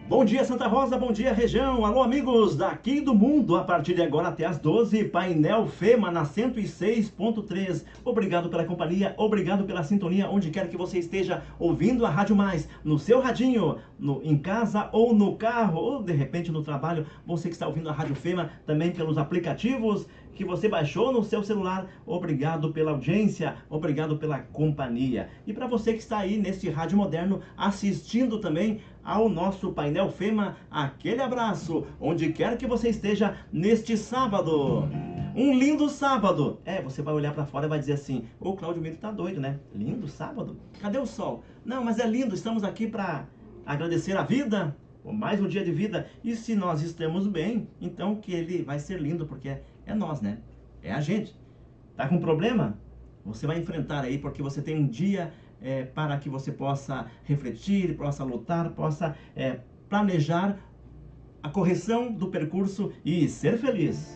Bom dia, Santa Rosa, bom dia, região. Alô, amigos daqui do mundo. A partir de agora até às 12, Painel FEMA na 106.3. Obrigado pela companhia, obrigado pela sintonia, onde quer que você esteja ouvindo a Rádio Mais, no seu radinho, em casa ou no carro, ou de repente no trabalho. Você que está ouvindo a Rádio FEMA também pelos aplicativos que você baixou no seu celular. Obrigado pela audiência, obrigado pela companhia. E para você que está aí nesse rádio moderno assistindo também ao nosso Painel FEMA, aquele abraço, onde quer que você esteja neste sábado. Um lindo sábado. Você vai olhar para fora e vai dizer assim: o Cláudio Miro tá doido, né? Lindo sábado? Cadê o sol? Não, mas é lindo, estamos aqui para agradecer a vida, por mais um dia de vida. E se nós estamos bem, então que ele vai ser lindo, porque é nós, né? É a gente. Tá com problema? Você vai enfrentar aí, porque você tem um dia para que você possa refletir, possa lutar, possa planejar a correção do percurso e ser feliz.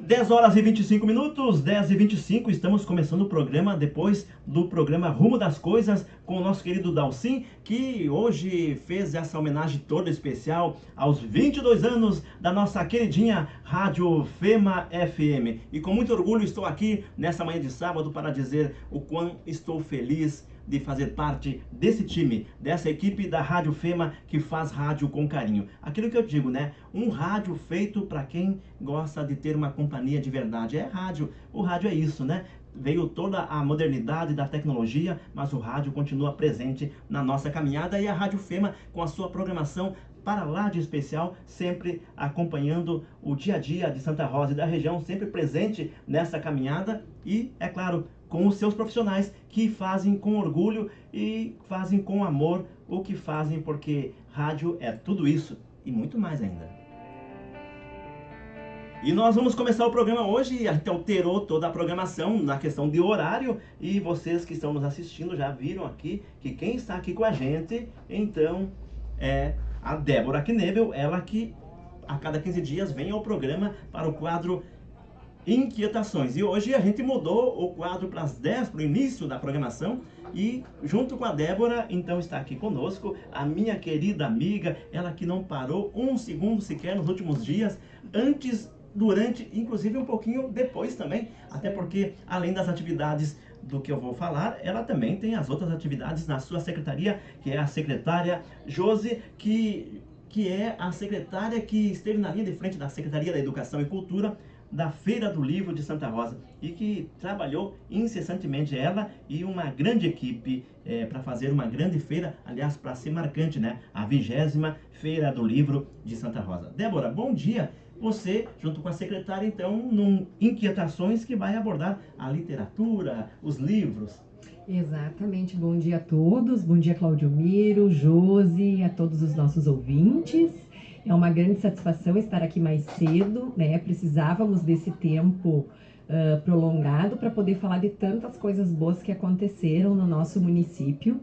10 horas e 25 minutos, 10 e 25, estamos começando o programa depois do programa Rumo das Coisas com o nosso querido Dalcin, que hoje fez essa homenagem toda especial aos 22 anos da nossa queridinha Rádio FEMA FM. E com muito orgulho estou aqui nessa manhã de sábado para dizer o quão estou feliz de fazer parte desse time, dessa equipe da Rádio FEMA que faz rádio com carinho. Aquilo que eu digo, né? Um rádio feito para quem gosta de ter uma companhia de verdade. É rádio. O rádio é isso, né? Veio toda a modernidade da tecnologia, mas o rádio continua presente na nossa caminhada, e a Rádio FEMA com a sua programação para lá de especial, sempre acompanhando o dia a dia de Santa Rosa e da região, sempre presente nessa caminhada e, é claro, com os seus profissionais que fazem com orgulho e fazem com amor o que fazem, porque rádio é tudo isso e muito mais ainda. E nós vamos começar o programa hoje. A gente alterou toda a programação na questão de horário, e vocês que estão nos assistindo já viram aqui que quem está aqui com a gente, então, é a Débora Knebel, ela que a cada 15 dias vem ao programa para o quadro Inquietações. E hoje a gente mudou o quadro para as 10, para o início da programação, e junto com a Débora, então está aqui conosco a minha querida amiga, ela que não parou um segundo sequer nos últimos dias, antes, durante, inclusive um pouquinho depois também, até porque além das atividades do que eu vou falar, ela também tem as outras atividades na sua secretaria, que é a secretária Josi, que é a secretária que esteve na linha de frente da Secretaria da Educação e Cultura da Feira do Livro de Santa Rosa, e que trabalhou incessantemente, ela e uma grande equipe para fazer uma grande feira, aliás, para ser marcante, né? A 20ª Feira do Livro de Santa Rosa. Débora, bom dia! Você, junto com a secretária, então, num Inquietações que vai abordar a literatura, os livros. Exatamente, bom dia a todos, bom dia Cláudio Miro, Josi, a todos os nossos ouvintes. É uma grande satisfação estar aqui mais cedo, né? Precisávamos desse tempo prolongado para poder falar de tantas coisas boas que aconteceram no nosso município,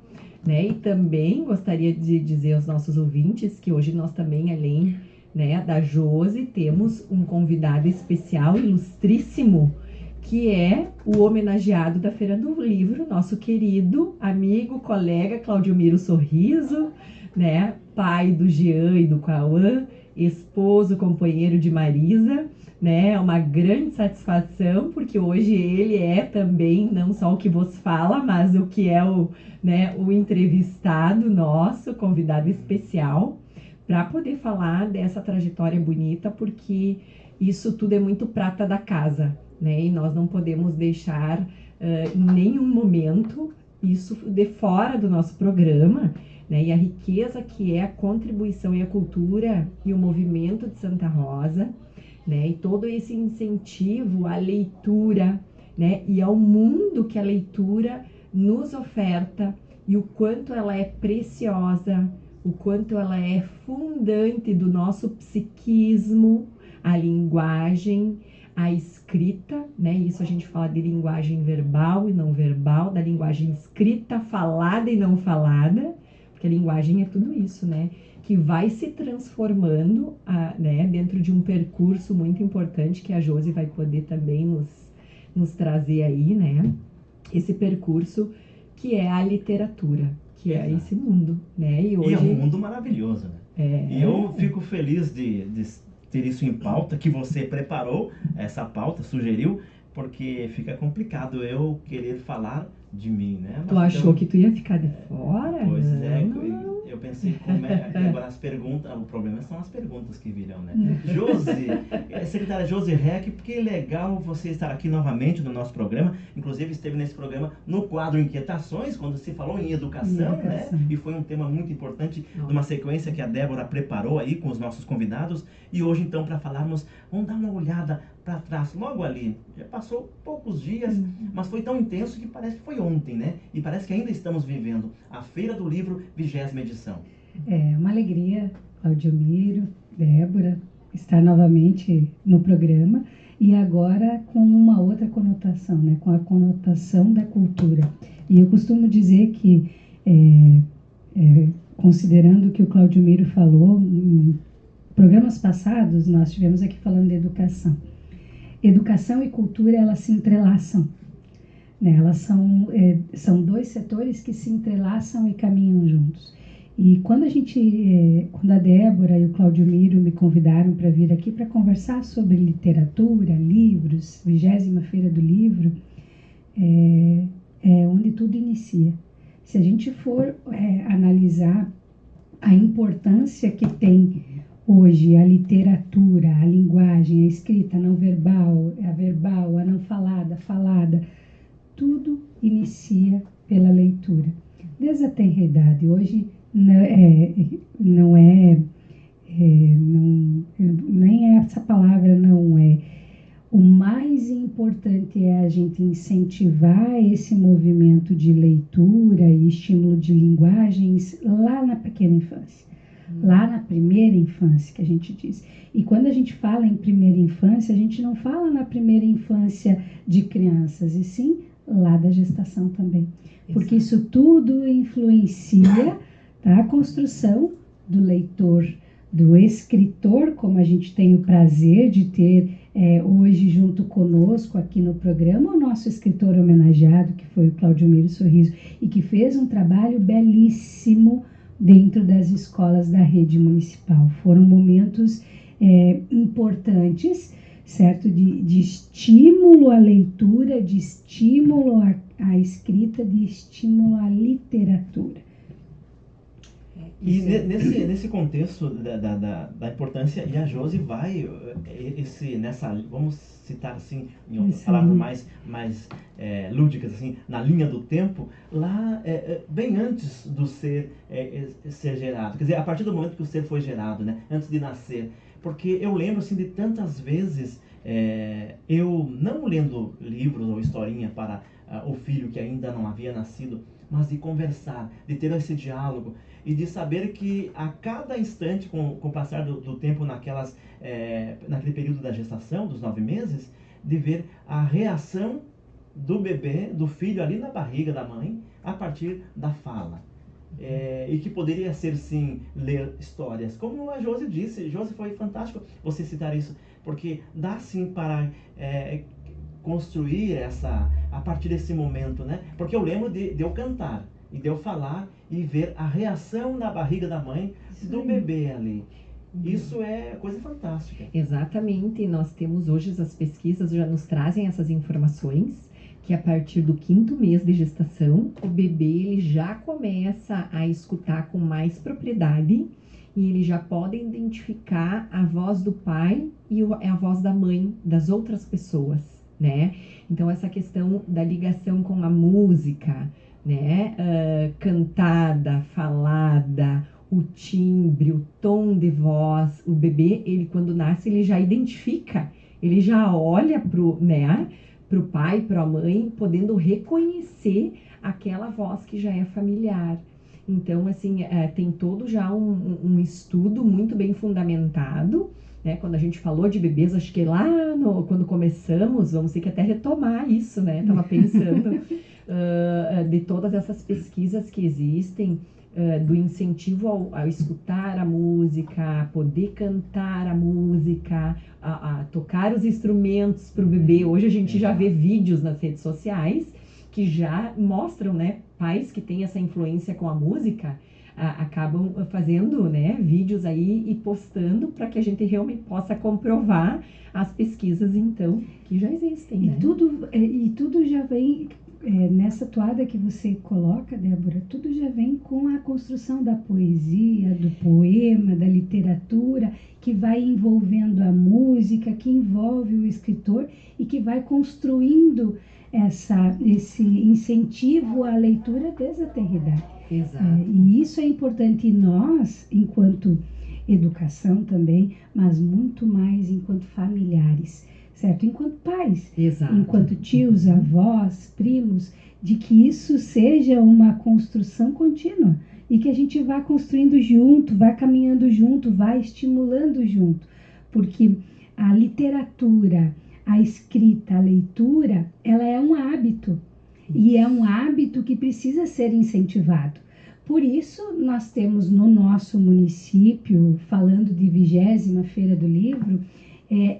né? E também gostaria de dizer aos nossos ouvintes que hoje nós também, além, né, da Josi, temos um convidado especial, ilustríssimo, que é o homenageado da Feira do Livro, nosso querido amigo, colega Cláudio Miro Sorriso, né? Pai do Jean e do Cauã, esposo, companheiro de Marisa, né? É uma grande satisfação, porque hoje ele é também não só o que vos fala, mas o que é o entrevistado nosso, convidado especial, para poder falar dessa trajetória bonita, porque isso tudo é muito prata da casa, né? E nós não podemos deixar em nenhum momento isso de fora do nosso programa, né? E a riqueza que é a contribuição e a cultura e o movimento de Santa Rosa, né? E todo esse incentivo à leitura, né? E ao mundo que a leitura nos oferta, e o quanto ela é preciosa, o quanto ela é fundante do nosso psiquismo, a linguagem, a escrita, né? Isso a gente fala de linguagem verbal e não verbal, da linguagem escrita, falada e não falada, porque a linguagem é tudo isso, né? Que vai se transformando, né, dentro de um percurso muito importante que a Josi vai poder também nos trazer aí, né? esse percurso que é a literatura, que é Exato. esse mundo, né? E é um mundo maravilhoso, né? E eu fico feliz de ter isso em pauta, que você preparou essa pauta, sugeriu, porque fica complicado eu querer falar de mim, né? Tu achou que tu ia ficar de fora? Pois é, Não. eu pensei como é. E agora as perguntas, o problema são as perguntas que virão, né? Josi, secretária Josi Reck, que legal você estar aqui novamente no nosso programa. Inclusive esteve nesse programa no quadro Inquietações, quando se falou em educação, né? E foi um tema muito importante, de uma sequência que a Débora preparou aí com os nossos convidados. E hoje, então, para falarmos, vamos dar uma olhada para trás, logo ali. Já passou poucos dias, mas foi tão intenso que parece que foi ontem, né? E parece que ainda estamos vivendo a Feira do Livro, 20ª edição. É uma alegria, Claudiomiro, Débora, estar novamente no programa e agora com uma outra conotação, né? Com a conotação da cultura. E eu costumo dizer que, considerando o que o Claudiomiro falou, em programas passados nós estivemos aqui falando de educação. Educação e cultura, elas se entrelaçam, né? Elas são dois setores que se entrelaçam e caminham juntos. E quando a Débora e o Claudiomiro me convidaram para vir aqui para conversar sobre literatura, livros, 20ª Feira do Livro, é onde tudo inicia. Se a gente for analisar a importância que tem hoje a literatura, a linguagem, a escrita não verbal, a verbal, a não falada, falada, tudo inicia pela leitura. Desde a tenra idade, hoje nem essa palavra não é. O mais importante é a gente incentivar esse movimento de leitura e estímulo de linguagens lá na pequena infância. Lá na primeira infância, que a gente diz. E quando a gente fala em primeira infância, a gente não fala na primeira infância de crianças, e sim lá da gestação também. Porque isso tudo influencia, tá, a construção do leitor, do escritor, como a gente tem o prazer de ter hoje junto conosco aqui no programa, o nosso escritor homenageado, que foi o Claudiomiro Sorriso, e que fez um trabalho belíssimo dentro das escolas da rede municipal. Foram momentos importantes, certo? De estímulo à leitura, de estímulo à escrita, de estímulo à literatura. E nesse contexto da importância, e a Josi vai, vamos citar assim, em palavras mais lúdicas, assim, na linha do tempo, lá bem antes do ser gerado. Quer dizer, a partir do momento que o ser foi gerado, né, antes de nascer. Porque eu lembro assim, de tantas vezes, eu não lendo livros ou historinha para o filho que ainda não havia nascido, mas de conversar, de ter esse diálogo, e de saber que a cada instante, com o passar do tempo naquele período da gestação, dos 9 meses, de ver a reação do bebê, do filho ali na barriga da mãe, a partir da fala. E que poderia ser, sim, ler histórias. Como a Josi disse, Josi, foi fantástico você citar isso, porque dá, sim, para construir a partir desse momento, né? Porque eu lembro de eu cantar, e de eu falar e ver a reação na barriga da mãe do bebê ali. Isso é coisa fantástica. Exatamente. Nós temos hoje, as pesquisas já nos trazem essas informações, que a partir do 5º mês de gestação, o bebê ele já começa a escutar com mais propriedade e ele já pode identificar a voz do pai e a voz da mãe, das outras pessoas, né? Então, essa questão da ligação com a música, né, cantada, falada, o timbre, o tom de voz, o bebê, ele quando nasce, ele já identifica, ele já olha pro pai, pra mãe, podendo reconhecer aquela voz que já é familiar. Então, assim, tem todo já um estudo muito bem fundamentado, né? Quando a gente falou de bebês, acho que lá quando começamos, vamos ter que até retomar isso, né? Tava pensando de todas essas pesquisas que existem, do incentivo ao escutar a música, a poder cantar a música, a tocar os instrumentos para o bebê. Hoje a gente já vê vídeos nas redes sociais que já mostram, né, pais que têm essa influência com a música, acabam fazendo, né, vídeos aí e postando para que a gente realmente possa comprovar as pesquisas, então, que já existem, né? E tudo já vem, nessa toada que você coloca, Débora, tudo já vem com a construção da poesia, do poema, da literatura, que vai envolvendo a música, que envolve o escritor e que vai construindo esse incentivo à leitura desde a tenridade. Exato. E isso é importante, e nós, enquanto educação também, mas muito mais enquanto familiares, certo? Enquanto pais, Exato. enquanto tios, avós, primos, de que isso seja uma construção contínua e que a gente vá construindo junto, vá caminhando junto, vá estimulando junto, porque a literatura, a escrita, a leitura, ela é um hábito. E é um hábito que precisa ser incentivado. Por isso, nós temos no nosso município, falando de 20ª Feira do Livro,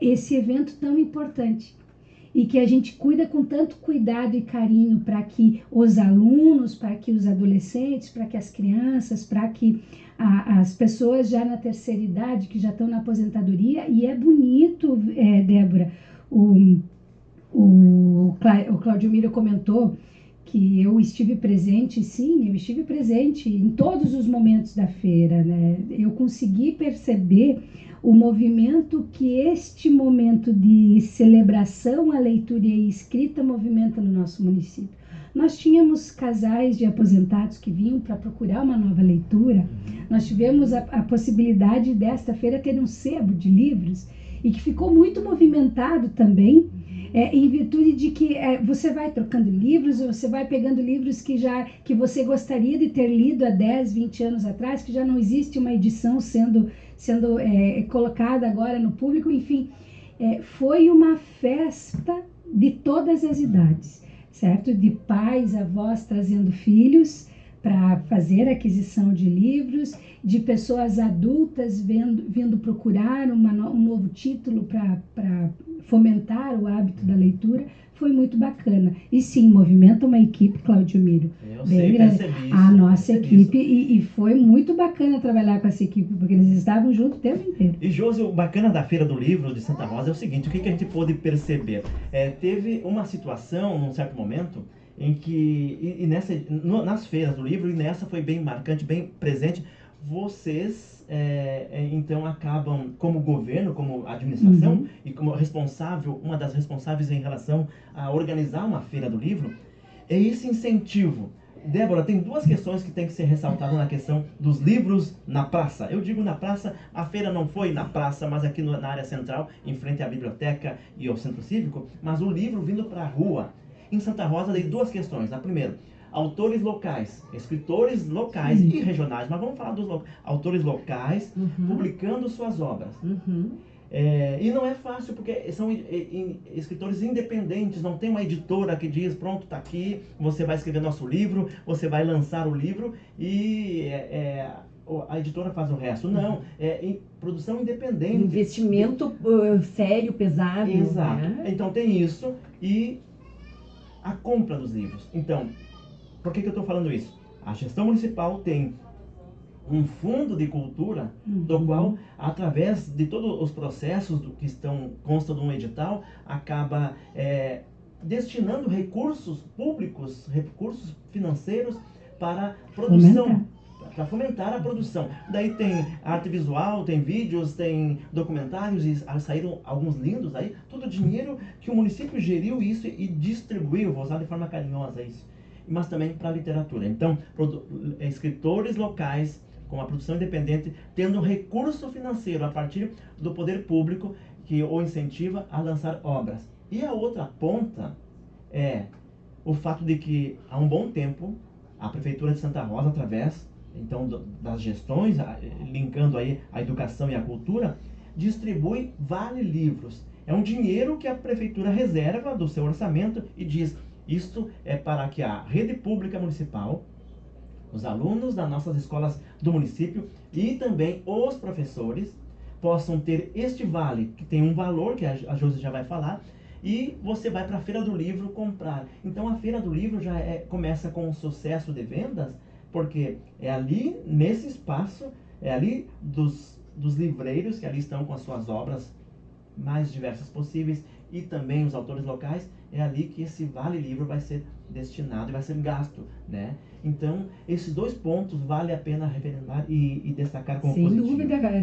esse evento tão importante. E que a gente cuida com tanto cuidado e carinho para que os alunos, para que os adolescentes, para que as crianças, para que as pessoas já na terceira idade, que já estão na aposentadoria, e é bonito, Débora, o Cláudio Miro comentou que eu estive presente, sim, eu estive presente em todos os momentos da feira, né? Eu consegui perceber o movimento que este momento de celebração à leitura e à escrita movimenta no nosso município. Nós tínhamos casais de aposentados que vinham para procurar uma nova leitura, nós tivemos a possibilidade desta feira ter um sebo de livros e que ficou muito movimentado também, em virtude de que você vai trocando livros, você vai pegando livros que você gostaria de ter lido há 10, 20 anos atrás, que já não existe uma edição sendo colocada agora no público, enfim, foi uma festa de todas as idades, certo? De pais, avós trazendo filhos para fazer aquisição de livros, de pessoas adultas vindo procurar um novo título para fomentar o hábito da leitura. Foi muito bacana. E sim, movimenta uma equipe, Cláudio Miro. Eu sei, percebi isso. A nossa equipe, e foi muito bacana trabalhar com essa equipe, porque eles estavam juntos o tempo inteiro. E Josi, o bacana da Feira do Livro de Santa Rosa é o seguinte, o que a gente pôde perceber? Teve uma situação, num certo momento, em que, nas feiras do livro, e nessa foi bem marcante, bem presente, vocês então acabam, como governo, como administração, e como responsável, uma das responsáveis em relação a organizar uma feira do livro, é esse incentivo. Débora, tem duas questões que tem que ser ressaltadas na questão dos livros na praça. Eu digo na praça, a feira não foi na praça, mas aqui na área central, em frente à biblioteca e ao centro cívico, mas o livro vindo para a rua. Em Santa Rosa, dei duas questões. A primeira, autores locais, escritores locais e regionais, mas vamos falar dos autores locais publicando suas obras. E não é fácil, porque são escritores independentes, não tem uma editora que diz, pronto, está aqui, você vai escrever nosso livro, você vai lançar o livro e a editora faz o resto. Não, produção independente. Investimento sério, pesado. Exato. Né? Então tem isso e a compra dos livros. Então, por que eu estou falando isso? A gestão municipal tem um fundo de cultura, do qual, através de todos os processos que constam de um edital, acaba destinando recursos públicos, recursos financeiros para produção, para fomentar a produção. Daí tem arte visual, tem vídeos, tem documentários, e saíram alguns lindos aí, todo o dinheiro que o município geriu isso e distribuiu, vou usar de forma carinhosa isso, mas também para a literatura. Então, escritores locais, com a produção independente, tendo recurso financeiro a partir do poder público que o incentiva a lançar obras. E a outra ponta é o fato de que, há um bom tempo, a Prefeitura de Santa Rosa, através então das gestões, linkando aí a educação e a cultura, distribui vale-livros. É um dinheiro que a Prefeitura reserva do seu orçamento e diz, isto é para que a rede pública municipal, os alunos das nossas escolas do município e também os professores possam ter este vale, que tem um valor, que a Josi já vai falar, e você vai para a Feira do Livro comprar. Então a Feira do Livro já começa com um sucesso de vendas, porque é ali, nesse espaço, é ali dos livreiros que ali estão com as suas obras mais diversas possíveis, e também os autores locais, é ali que esse Vale Livro vai ser destinado e vai ser gasto, né? Então, esses 2 pontos vale a pena referendar e destacar como positivo.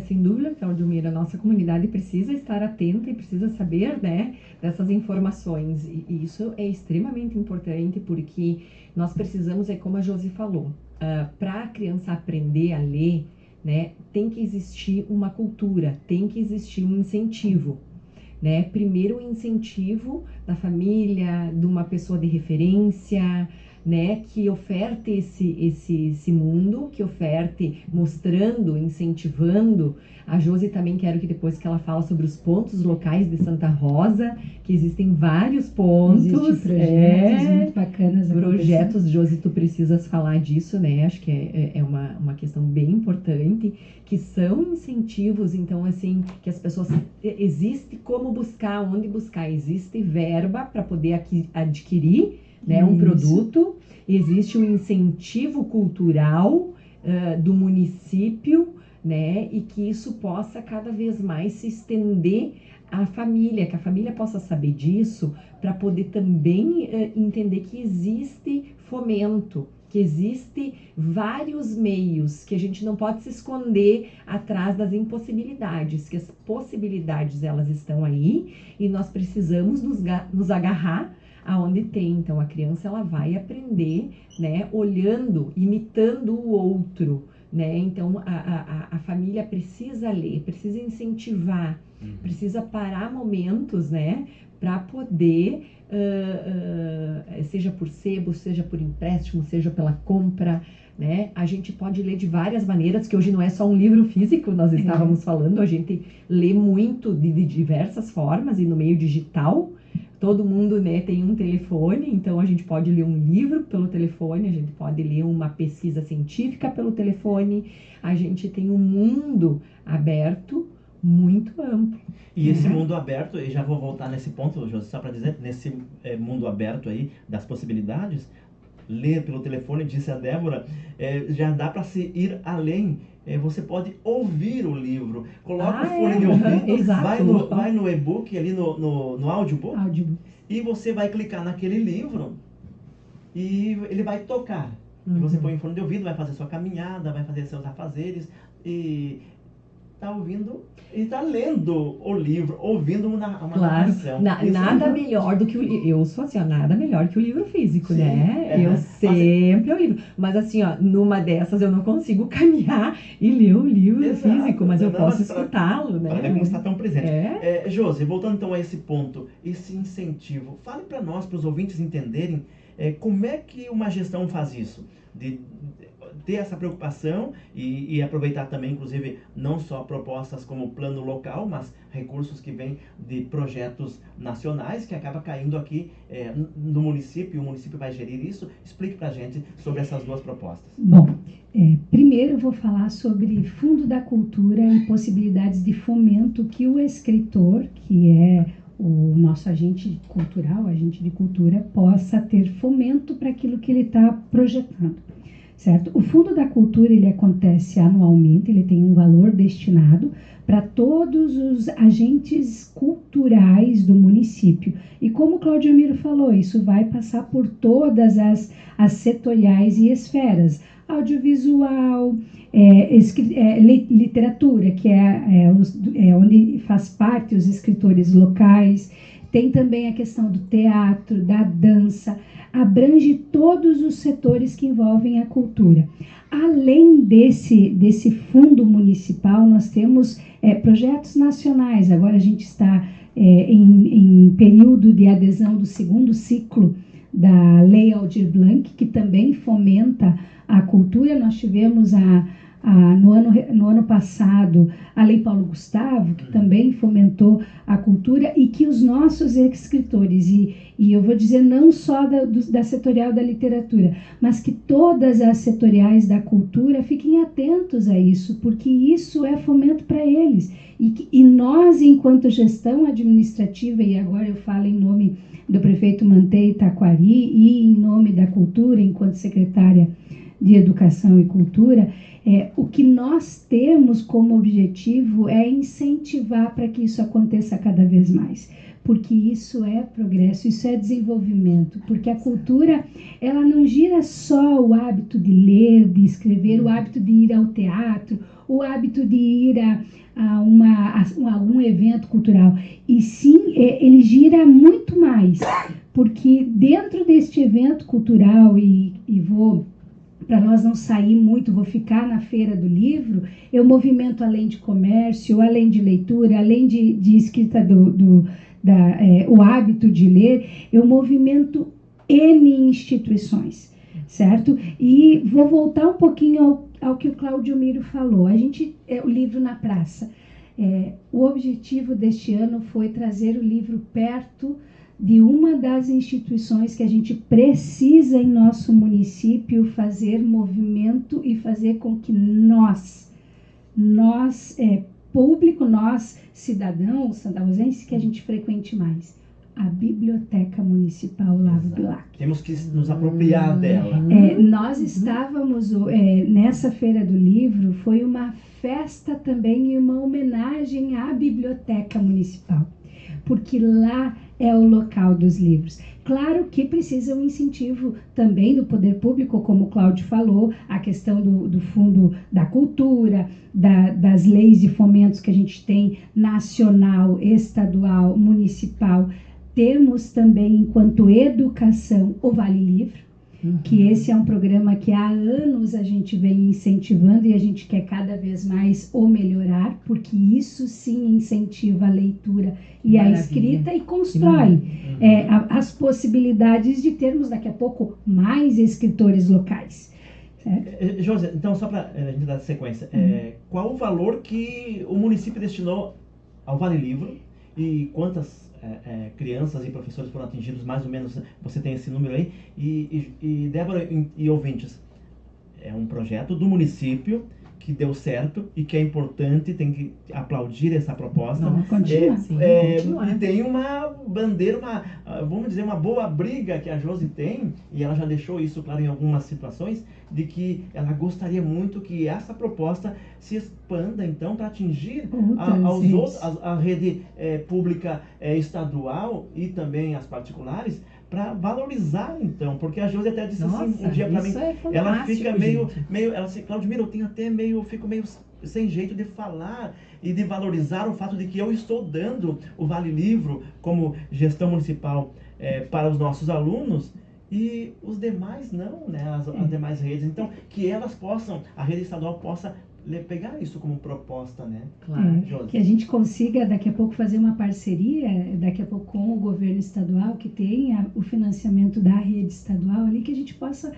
Sem dúvida, Claudio Miro, a nossa comunidade precisa estar atenta e precisa saber, né, dessas informações. E isso é extremamente importante, porque nós precisamos, como a Josi falou, para a criança aprender a ler, né, tem que existir uma cultura, tem que existir um incentivo. Né? Primeiro o incentivo da família, de uma pessoa de referência, né, que oferte esse mundo, que oferte mostrando, incentivando. A Josi também quero que depois que ela fala sobre os pontos locais de Santa Rosa, que existem vários pontos. Existem projetos muito bacanas. Projetos, Josi, tu precisas falar disso, né? Acho que é uma questão bem importante, que são incentivos, então, assim, que as pessoas... Existe como buscar, onde buscar, existe verba para poder adquirir, né, um produto, existe um incentivo cultural do município, né, e que isso possa cada vez mais se estender à família, que a família possa saber disso, para poder também entender que existe fomento, que existe vários meios, que a gente não pode se esconder atrás das impossibilidades, que as possibilidades elas estão aí e nós precisamos nos agarrar aonde tem. Então a criança ela vai aprender, né, olhando, imitando o outro, né? Então a família precisa ler, precisa incentivar, precisa parar momentos, né, para poder seja por sebo, seja por empréstimo, seja pela compra, né? A gente pode ler de várias maneiras, que hoje não é só um livro físico, nós estávamos falando, a gente lê muito de diversas formas e no meio digital. Todo mundo, né, tem um telefone, então a gente pode ler um livro pelo telefone, a gente pode ler uma pesquisa científica pelo telefone, a gente tem um mundo aberto muito amplo. E esse mundo aberto, e já vou voltar nesse ponto, José, só para dizer, nesse mundo aberto aí das possibilidades, ler pelo telefone, disse a Débora, já dá para se ir além. Você pode ouvir o livro, coloca o fone de ouvido, vai no e-book, ali no audiobook, e você vai clicar naquele livro e ele vai tocar. E você põe o fone de ouvido, vai fazer sua caminhada, vai fazer seus afazeres e está ouvindo e está lendo o livro, ouvindo uma narração. Nada melhor do que o livro. Eu sou assim, nada melhor que o livro físico, né? Eu sempre o livro. Mas assim, numa dessas eu não consigo caminhar e ler o livro físico, mas eu posso escutá-lo, né? Para não estar tão presente. Josi, voltando então a esse ponto, esse incentivo, fale para nós, para os ouvintes entenderem como é que uma gestão faz isso, de ter essa preocupação e aproveitar também, inclusive, não só propostas como plano local, mas recursos que vêm de projetos nacionais, que acaba caindo aqui no município, e o município vai gerir isso. Explique para a gente sobre essas 2 propostas. Bom, primeiro eu vou falar sobre Fundo da Cultura e possibilidades de fomento que o escritor, que é o nosso agente cultural, agente de cultura, possa ter fomento para aquilo que ele está projetando. Certo? O Fundo da Cultura ele acontece anualmente, ele tem um valor destinado para todos os agentes culturais do município. E como o Claudio Miro falou, isso vai passar por todas as setoriais e esferas. Audiovisual, literatura, que é onde faz parte os escritores locais. Tem também a questão do teatro, da dança, abrange todos os setores que envolvem a cultura. Além desse fundo municipal, nós temos projetos nacionais. Agora a gente está em período de adesão do 2º ciclo da Lei Aldir Blanc, que também fomenta a cultura. Nós tivemos no ano passado, a Lei Paulo Gustavo, que também fomentou a cultura, e que os nossos escritores, e eu vou dizer não só da setorial da literatura, mas que todas as setoriais da cultura fiquem atentos a isso, porque isso é fomento para eles. E nós, enquanto gestão administrativa, e agora eu falo em nome do prefeito Mantei Taquari e em nome da cultura, enquanto secretária de Educação e Cultura, o que nós temos como objetivo é incentivar para que isso aconteça cada vez mais, porque isso é progresso, isso é desenvolvimento, porque a cultura, ela não gira só o hábito de ler, de escrever, o hábito de ir ao teatro, o hábito de ir a um evento cultural, e sim, ele gira muito mais, porque dentro deste evento cultural, e vou, para nós não sair muito, vou ficar na Feira do Livro, eu movimento além de comércio, além de leitura, além de escrita o hábito de ler, eu movimento N instituições, certo? E vou voltar um pouquinho ao que o Cláudio Miro falou. O livro na praça. O objetivo deste ano foi trazer o livro perto de uma das instituições que a gente precisa em nosso município fazer movimento e fazer com que nós público, nós, cidadãos santarrozenses, que a gente frequente mais. A Biblioteca Municipal Olavo Bilac. Temos que nos apropriar dela. Nós estávamos, nessa Feira do Livro, foi uma festa também e uma homenagem à Biblioteca Municipal, porque lá é o local dos livros. Claro que precisa um incentivo também do poder público, como o Cláudio falou, a questão do Fundo da Cultura, das leis de fomentos que a gente tem, nacional, estadual, municipal. Temos também, enquanto educação, o Vale Livro, que esse é um programa que há anos a gente vem incentivando e a gente quer cada vez mais o melhorar, porque isso sim incentiva a leitura e a escrita e constrói as possibilidades de termos daqui a pouco mais escritores locais. Josi, então só para a gente dar sequência, qual o valor que o município destinou ao Vale Livro e quantas crianças e professores foram atingidos, mais ou menos, você tem esse número aí, e Débora e ouvintes, é um projeto do município que deu certo e que é importante, tem que aplaudir essa proposta. Continua. E tem uma bandeira, vamos dizer, uma boa briga que a Josi tem, e ela já deixou isso claro em algumas situações, de que ela gostaria muito que essa proposta se expanda, então, para atingir a rede pública estadual e também as particulares, para valorizar, então, porque a Josi até disse assim um dia para mim, ela fica meio, ela disse, Cláudio Miro, eu fico meio sem jeito de falar e de valorizar o fato de que eu estou dando o Vale Livro como gestão municipal para os nossos alunos e os demais não, né, as demais redes, então, que elas possam, a rede estadual possa pegar isso como proposta, né? Claro. Que a gente consiga daqui a pouco fazer uma parceria, daqui a pouco com o governo estadual, que tenha o financiamento da rede estadual ali, que a gente possa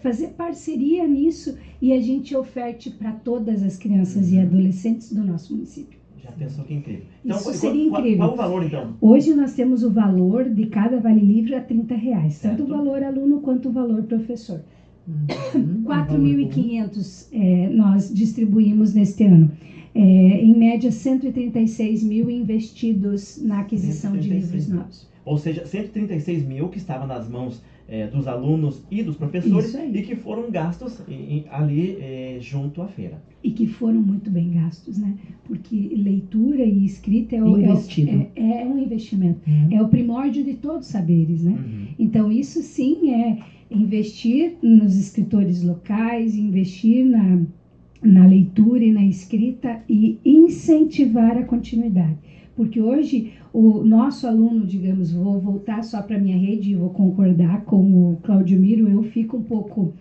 fazer parceria nisso e a gente oferte para todas as crianças e adolescentes do nosso município. Já pensou que incrível. Então, isso seria incrível. Qual o valor, então? Hoje nós temos o valor de cada Vale Livro a R$30, tanto o valor aluno quanto o valor professor. 4.500 nós distribuímos neste ano. Em média, 136 mil investidos na aquisição de livros novos. Ou seja, 136 mil que estavam nas mãos dos alunos e dos professores e que foram gastos ali junto à feira. E que foram muito bem gastos, né? Porque leitura e escrita é um investimento. É o primórdio de todos os saberes, né? Então, isso sim é investir nos escritores locais, investir na leitura e na escrita e incentivar a continuidade. Porque hoje o nosso aluno, digamos, vou voltar só para a minha rede e vou concordar com o Cláudio Miro, eu fico um pouco,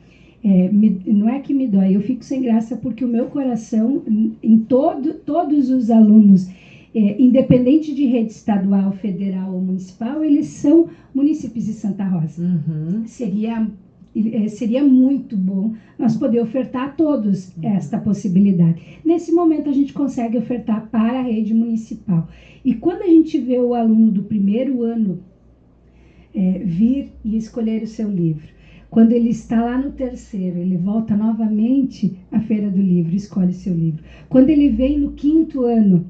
não é que me dói, eu fico sem graça porque o meu coração, em todos os alunos, independente de rede estadual, federal ou municipal, eles são munícipes de Santa Rosa. Seria seria muito bom nós poder ofertar a todos esta possibilidade. Nesse momento a gente consegue ofertar para a rede municipal. E quando a gente vê o aluno do primeiro ano vir e escolher o seu livro, quando ele está lá no terceiro, ele volta novamente à Feira do Livro, escolhe seu livro. Quando ele vem no quinto ano,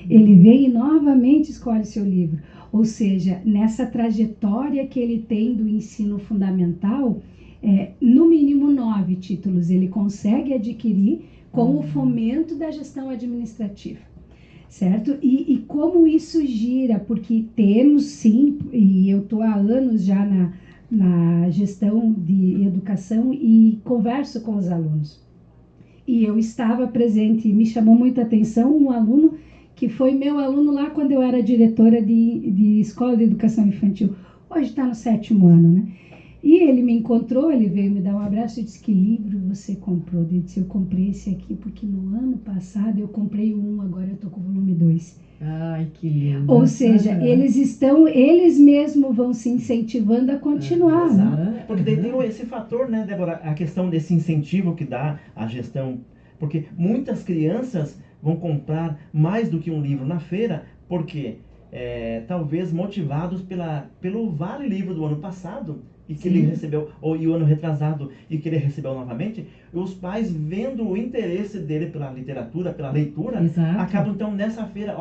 ele vem e novamente escolhe seu livro. Ou seja, nessa trajetória que ele tem do ensino fundamental, no mínimo 9 títulos ele consegue adquirir com o fomento da gestão administrativa, certo? E como isso gira, porque temos sim, e eu estou há anos já na gestão de educação e converso com os alunos. E eu estava presente, me chamou muita atenção um aluno que foi meu aluno lá quando eu era diretora de escola de educação infantil. Hoje está no 7º ano, né? E ele me encontrou, ele veio me dar um abraço e disse: que livro você comprou? Eu disse: eu comprei esse aqui porque no ano passado eu comprei um, agora eu estou com o volume 2. Ai, que lindo. Ou seja, eles mesmos vão se incentivando a continuar. Exato. Porque daí tem esse fator, né, Débora, a questão desse incentivo que dá a gestão. Porque muitas crianças vão comprar mais do que um livro na feira, porque talvez motivados pelo Vale Livro do ano passado, e que ele recebeu, e o ano retrasado, e que ele recebeu novamente, os pais, vendo o interesse dele pela literatura, pela leitura, acabam então nessa feira,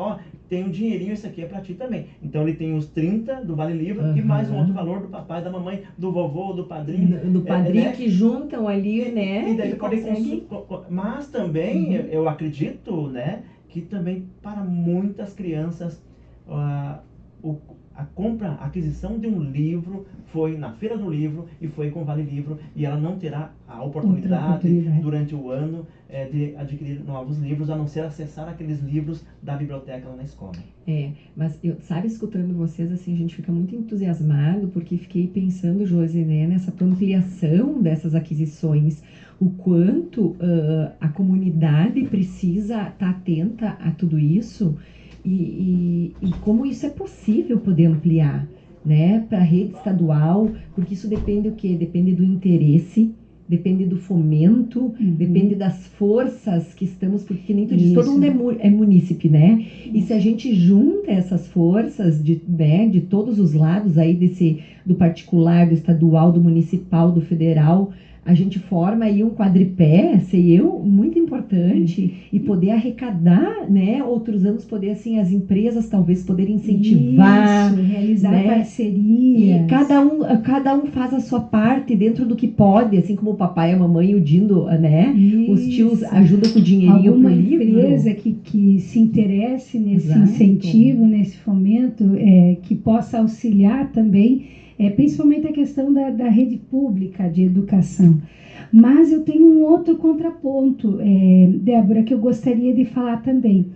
tem um dinheirinho, isso aqui é para ti também. Então ele tem os 30 do Vale Livro e mais um outro valor do papai, da mamãe, do vovô, do padrinho. Do padrinho, né? Que juntam ali, né? E daí ele consegue... Mas também, eu acredito, né, que também para muitas crianças a aquisição de um livro foi na Feira do Livro e foi com o Vale Livro, e ela não terá a oportunidade durante o ano de adquirir novos livros, a não ser acessar aqueles livros da biblioteca lá na escola. Mas escutando vocês, assim, a gente fica muito entusiasmado, porque fiquei pensando, Josi, né, nessa tua ampliação dessas aquisições, o quanto a comunidade precisa estar atenta a tudo isso. E como isso é possível poder ampliar, né, para a rede estadual, porque isso depende do quê? Depende do interesse, depende do fomento, depende das forças que estamos, porque nem tu diz, todo mundo é munícipe, né? E se a gente junta essas forças de todos os lados aí do particular, do estadual, do municipal, do federal, a gente forma aí um quadripé, muito importante, e poder arrecadar, né, outros anos poder, assim, as empresas talvez poderem incentivar. Isso, realizar, né, parcerias. E cada um faz a sua parte dentro do que pode, assim como o papai, a mamãe, o Dindo, né, os tios ajudam com o dinheirinho pro livro. Alguma empresa que se interesse nesse incentivo, nesse fomento, que possa auxiliar também, principalmente a questão da rede pública de educação. Mas eu tenho um outro contraponto, Débora, que eu gostaria de falar também.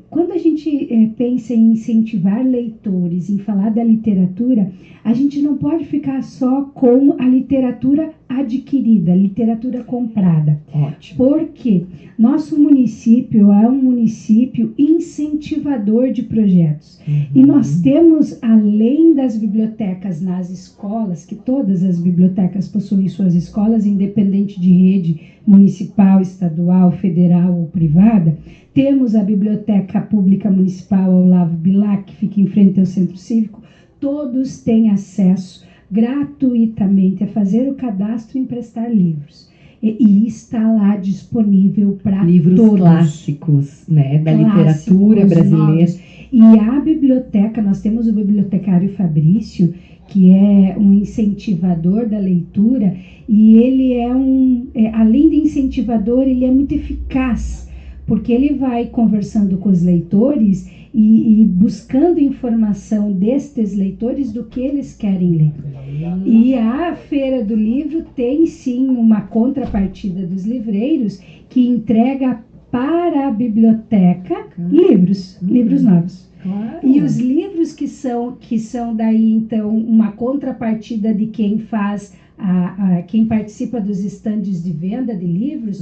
Quando a gente pensa em incentivar leitores, em falar da literatura, a gente não pode ficar só com a literatura adquirida, a literatura comprada. Ótimo. Porque nosso município é um município incentivador de projetos. E nós temos, além das bibliotecas nas escolas, que todas as bibliotecas possuem suas escolas, independente de rede municipal, estadual, federal ou privada, temos a Biblioteca Pública Municipal Olavo Bilac, que fica em frente ao Centro Cívico. Todos têm acesso gratuitamente a fazer o cadastro e emprestar livros. E está lá disponível para todos. Livros clássicos, né, da literatura brasileira. Novos. E a biblioteca, nós temos o bibliotecário Fabrício, que é um incentivador da leitura, e ele além de incentivador, ele é muito eficaz, porque ele vai conversando com os leitores e buscando informação destes leitores do que eles querem ler. E a Feira do Livro tem sim uma contrapartida dos livreiros que entrega para a biblioteca livros novos. Claro. E os livros que são daí então uma contrapartida de quem faz quem participa dos estandes de venda de livros,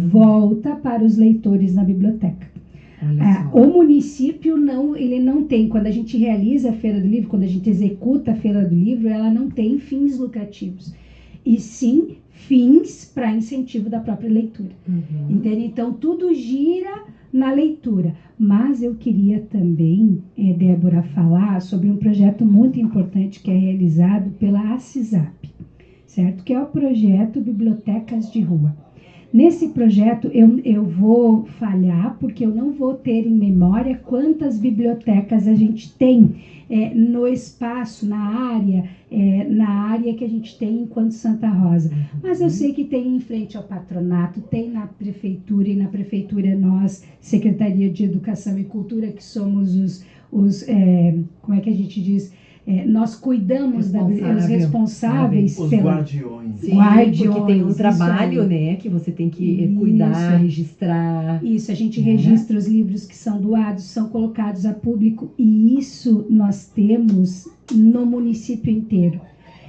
volta para os leitores na biblioteca. O município ele não tem, quando a gente realiza a Feira do Livro, quando a gente executa a Feira do Livro, ela não tem fins lucrativos. e sim fins para incentivo da própria leitura. Entende? Então, tudo gira na leitura. Mas eu queria também, Débora, falar sobre um projeto muito importante que é realizado pela ACISAP, certo? Que é o projeto Bibliotecas de Rua. Nesse projeto, eu vou falhar, porque eu não vou ter em memória quantas bibliotecas a gente tem no espaço, na área que a gente tem enquanto Santa Rosa. Mas eu sei que tem em frente ao patronato, tem na prefeitura, e na prefeitura nós, Secretaria de Educação e Cultura, que somos como é que a gente diz? Nós cuidamos os responsáveis, os guardiões. Sim, porque tem um trabalho, né, que você tem que cuidar, registrar. Isso, a gente registra os livros que são doados, são colocados a público, e isso nós temos no município inteiro.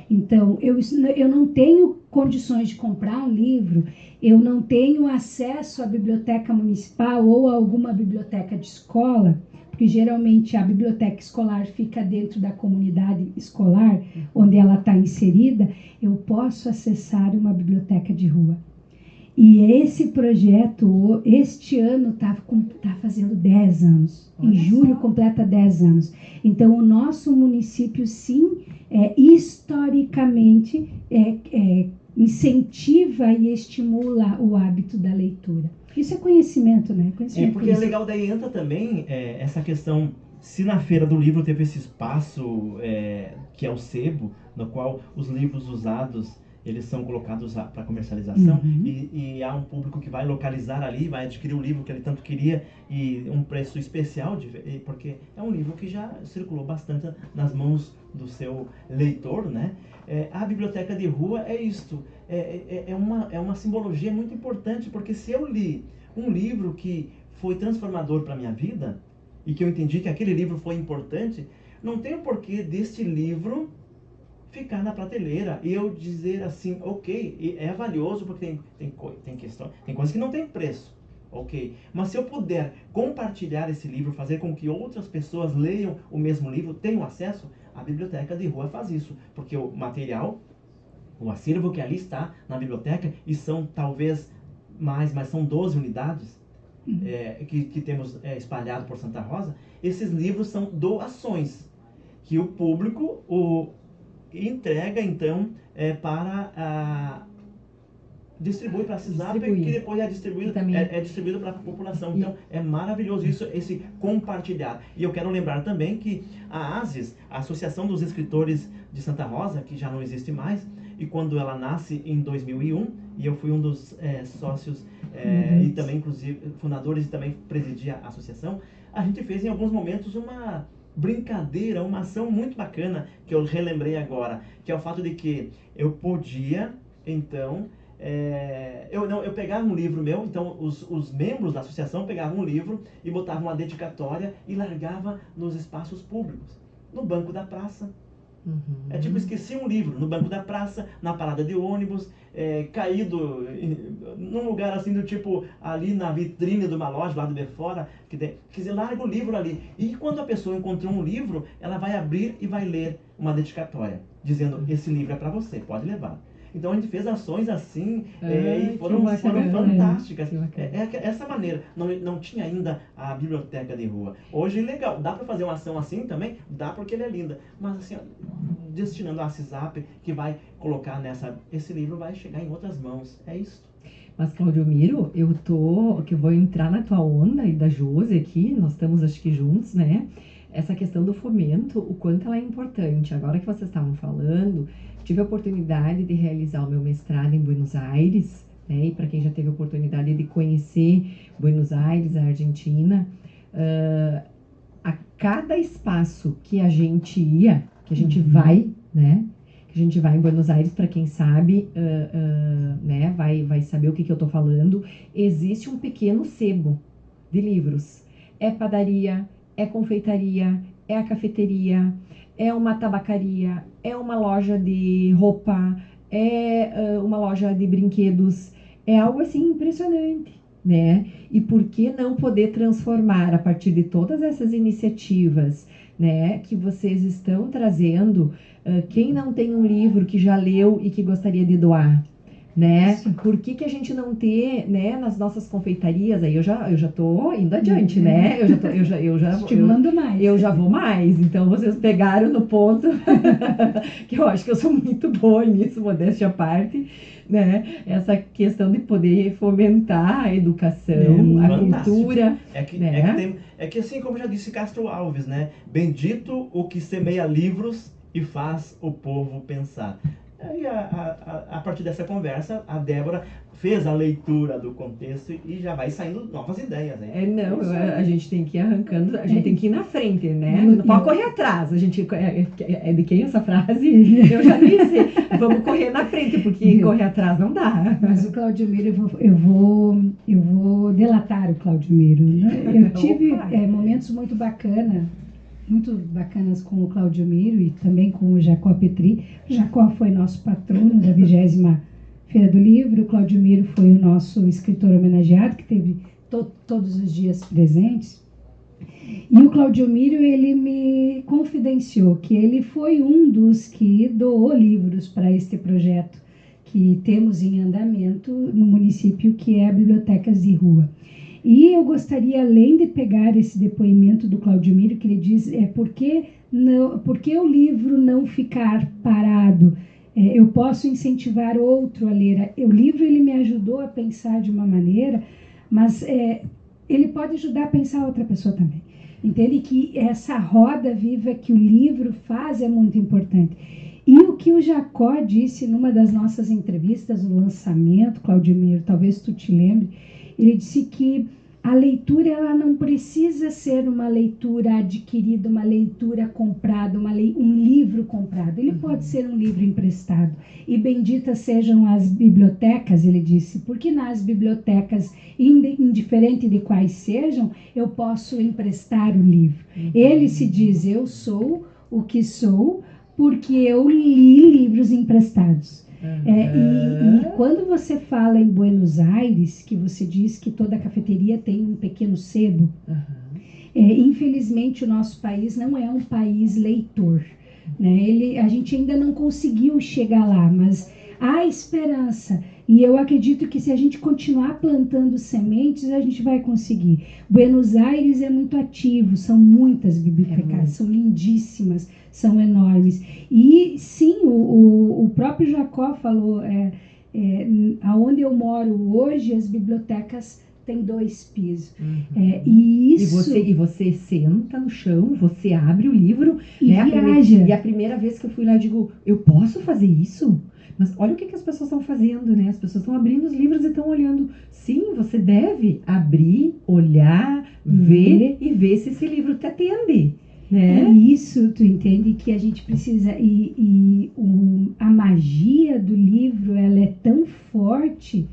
Então, eu não tenho condições de comprar um livro, eu não tenho acesso à biblioteca municipal ou a alguma biblioteca de escola, porque geralmente a biblioteca escolar fica dentro da comunidade escolar, onde ela está inserida. Eu posso acessar uma biblioteca de rua. E esse projeto, este ano, está fazendo 10 anos. Em julho completa 10 anos. Então, o nosso município, sim, historicamente, incentiva e estimula o hábito da leitura. Isso é conhecimento, né? Conhecimento, porque é legal, daí entra também essa questão, se na Feira do Livro teve esse espaço, que é o sebo, no qual os livros usados, eles são colocados para comercialização, e há um público que vai localizar ali, vai adquirir o livro que ele tanto queria, e um preço especial, porque é um livro que já circulou bastante nas mãos do seu leitor, né? A biblioteca de rua é isto, é uma simbologia muito importante, porque se eu li um livro que foi transformador para a minha vida, e que eu entendi que aquele livro foi importante, não tem o porquê deste livro ficar na prateleira e eu dizer assim, ok, é valioso porque tem coisas que não tem preço, ok, mas se eu puder compartilhar esse livro, fazer com que outras pessoas leiam o mesmo livro, tenham acesso, a biblioteca de rua faz isso, porque o material, o acervo que ali está na biblioteca, e são talvez mas são 12 unidades que temos espalhado por Santa Rosa, esses livros são doações que o público entrega, então, para distribui para a CISAP, que depois é distribuído para a população. Então, é maravilhoso isso, esse compartilhar. E eu quero lembrar também que a ASES, a Associação dos Escritores de Santa Rosa, que já não existe mais, e quando ela nasce em 2001, e eu fui um dos sócios e também, inclusive, fundadores, e também presidia a associação, a gente fez em alguns momentos uma brincadeira, uma ação muito bacana, que eu relembrei agora, que é o fato de que eu podia, então, eu pegava um livro meu, então os membros da associação pegavam um livro e botavam uma dedicatória e largava nos espaços públicos, no banco da praça. É tipo, esqueci um livro no banco da praça, na parada de ônibus, caído num lugar assim do tipo, ali na vitrine de uma loja, lá de fora, quer dizer, larga o livro ali. E quando a pessoa encontrou um livro, ela vai abrir e vai ler uma dedicatória, dizendo, esse livro é para você, pode levar. Então a gente fez ações assim e foram fantásticas. Essa maneira, não tinha ainda a biblioteca de rua. Hoje legal, dá para fazer uma ação assim também? Dá, porque ele é linda. Mas assim, destinando a CISAP, que vai colocar esse livro vai chegar em outras mãos. É isso. Mas, Claudiomiro, que eu vou entrar na tua onda e da Josi aqui, nós estamos acho que juntos, né? Essa questão do fomento, o quanto ela é importante. Agora que vocês estavam falando, tive a oportunidade de realizar o meu mestrado em Buenos Aires, né? E para quem já teve a oportunidade de conhecer Buenos Aires, a Argentina, a cada espaço que a gente ia, que a gente vai, né? Que a gente vai em Buenos Aires, para quem sabe, né? Vai saber o que eu tô falando. Existe um pequeno sebo de livros. É padaria, é confeitaria, é a cafeteria, é uma tabacaria, é uma loja de roupa, é uma loja de brinquedos. É algo assim impressionante, né? E por que não poder transformar, a partir de todas essas iniciativas, né, que vocês estão trazendo. Quem não tem um livro que já leu e que gostaria de doar? Né? Por que a gente não ter, né, nas nossas confeitarias? Aí eu já tô indo adiante, né? Estimulando mais. Eu já vou mais. Então vocês pegaram no ponto que eu acho que eu sou muito boa nisso, modéstia à parte, né? Essa questão de poder fomentar a educação, a cultura. É que assim como já disse Castro Alves, né? Bendito o que semeia livros e faz o povo pensar. E a partir dessa conversa, a Débora fez a leitura do contexto e já vai saindo novas ideias, né? A gente tem que ir arrancando, a gente tem que ir na frente, né? Não pode correr atrás. A gente, é de quem essa frase? Eu já nem sei. Vamos correr na frente, porque correr atrás não dá. Mas o Claudimiro, eu vou delatar o Claudimiro. Né? Eu tive momentos muito bacanas com o Claudimiro e também com o Jacó Petri. O Jacó foi nosso patrono da 20ª Feira do Livro, o Claudimiro foi o nosso escritor homenageado, que teve todos os dias presentes. E o Claudimiro, ele me confidenciou que ele foi um dos que doou livros para este projeto que temos em andamento no município, que é a Bibliotecas de Rua. E eu gostaria, além de pegar esse depoimento do Claudimiro, que ele diz, por que o livro não ficar parado? Eu posso incentivar outro a ler. O livro ele me ajudou a pensar de uma maneira, mas ele pode ajudar a pensar outra pessoa também. Entende que essa roda viva que o livro faz é muito importante. E o que o Jacó disse numa das nossas entrevistas, no lançamento, Claudimiro, talvez tu te lembre, ele disse que a leitura ela não precisa ser uma leitura adquirida, uma leitura comprada, um livro comprado. Ele pode ser um livro emprestado. E benditas sejam as bibliotecas, ele disse, porque nas bibliotecas, indiferente de quais sejam, eu posso emprestar o livro. Ele se diz, eu sou o que sou, porque eu li livros emprestados. E quando você fala em Buenos Aires, que você diz que toda cafeteria tem um pequeno sebo, infelizmente o nosso país não é um país leitor, né? A gente ainda não conseguiu chegar lá, mas há esperança. E eu acredito que se a gente continuar plantando sementes, a gente vai conseguir. Buenos Aires é muito ativo, são muitas bibliotecas, são lindíssimas, são enormes. E sim, o próprio Jacó falou, aonde eu moro hoje, as bibliotecas têm 2 pisos. E você senta no chão, você abre o livro e né, viaja. E a primeira vez que eu fui lá, eu digo, eu posso fazer isso? Mas olha o que as pessoas estão fazendo, né? As pessoas estão abrindo os livros e estão olhando. Sim, você deve abrir, olhar, ver e ver se esse livro te atende. Né? Isso, tu entende que a gente precisa... a magia do livro, ela é tão forte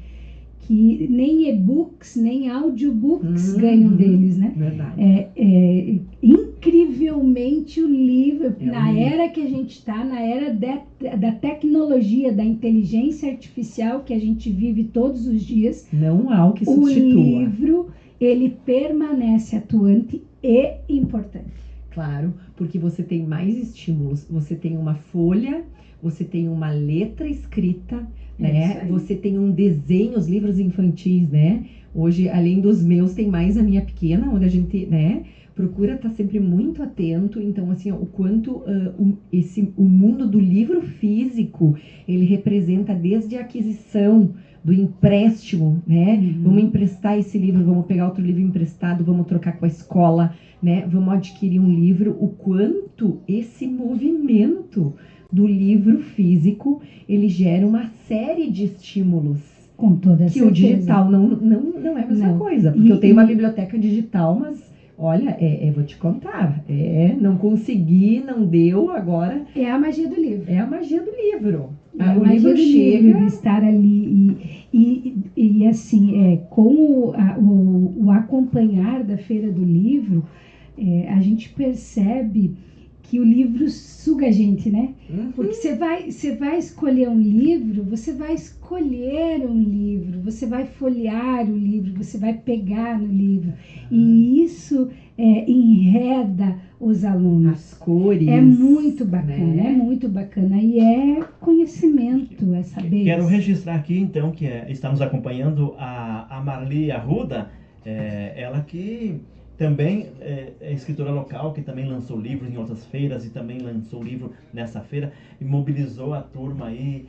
que nem e-books, nem audiobooks ganham deles, né? Verdade. Incrivelmente o livro, na era que a gente está, na era da tecnologia, da inteligência artificial que a gente vive todos os dias, não há o que substitua. O livro, ele permanece atuante e importante. Claro, porque você tem mais estímulos, você tem uma folha, você tem uma letra escrita, né? Você tem um desenho, os livros infantis, né? Hoje, além dos meus, tem mais a minha pequena, onde a gente, né, procura estar sempre muito atento. Então, assim, o quanto o mundo do livro físico, ele representa desde a aquisição, do empréstimo, né? Vamos emprestar esse livro, vamos pegar outro livro emprestado, vamos trocar com a escola, né? Vamos adquirir um livro. O quanto esse movimento do livro físico, ele gera uma série de estímulos. Com toda certeza. Que o digital não é a mesma coisa. Porque eu tenho uma biblioteca digital, mas olha, vou te contar, não consegui, não deu, agora... É a magia do livro. É a magia do livro. O livro chega... de estar ali e assim, com o acompanhar da Feira do Livro, a gente percebe que o livro suga a gente, né? Uhum. Porque você vai escolher um livro, você vai escolher um livro, você vai folhear o livro, você vai pegar no livro. E isso enreda os alunos. As cores. É muito bacana, né? é muito bacana. E é conhecimento, é saber. Quero registrar aqui, então, que está nos acompanhando a Marli Arruda, ela que também é escritora local, que também lançou livros em outras feiras e também lançou livro nessa feira e mobilizou a turma aí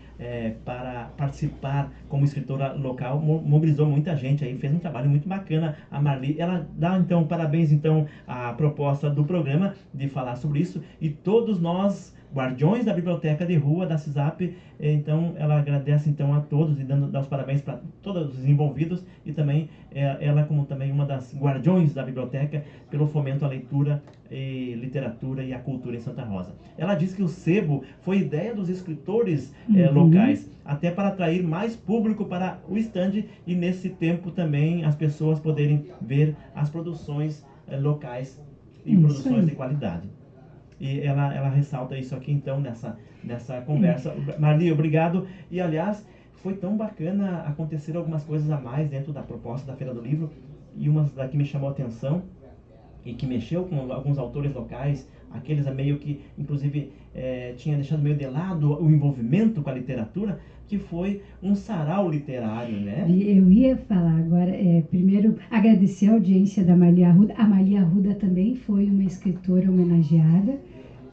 para participar como escritora local, mobilizou muita gente aí, fez um trabalho muito bacana a Marli. Ela dá então parabéns então à proposta do programa de falar sobre isso e todos nós guardiões da biblioteca de rua da CISAP, então ela agradece então a todos e dá os parabéns para todos os envolvidos e também ela como também uma das guardiões da biblioteca pelo fomento à leitura e literatura e à cultura em Santa Rosa. Ela diz que o sebo foi ideia dos escritores locais, até para atrair mais público para o stand e nesse tempo também as pessoas poderem ver as produções locais e produções de qualidade. E ela ressalta isso aqui, então, nessa conversa. Marli, obrigado. E, aliás, foi tão bacana acontecer algumas coisas a mais dentro da proposta da Feira do Livro. E uma daqui me chamou a atenção e que mexeu com alguns autores locais, aqueles meio que, inclusive, tinha deixado meio de lado o envolvimento com a literatura, que foi um sarau literário, né? Eu ia falar agora, primeiro agradecer a audiência da Marli Arruda. A Marli Arruda também foi uma escritora homenageada,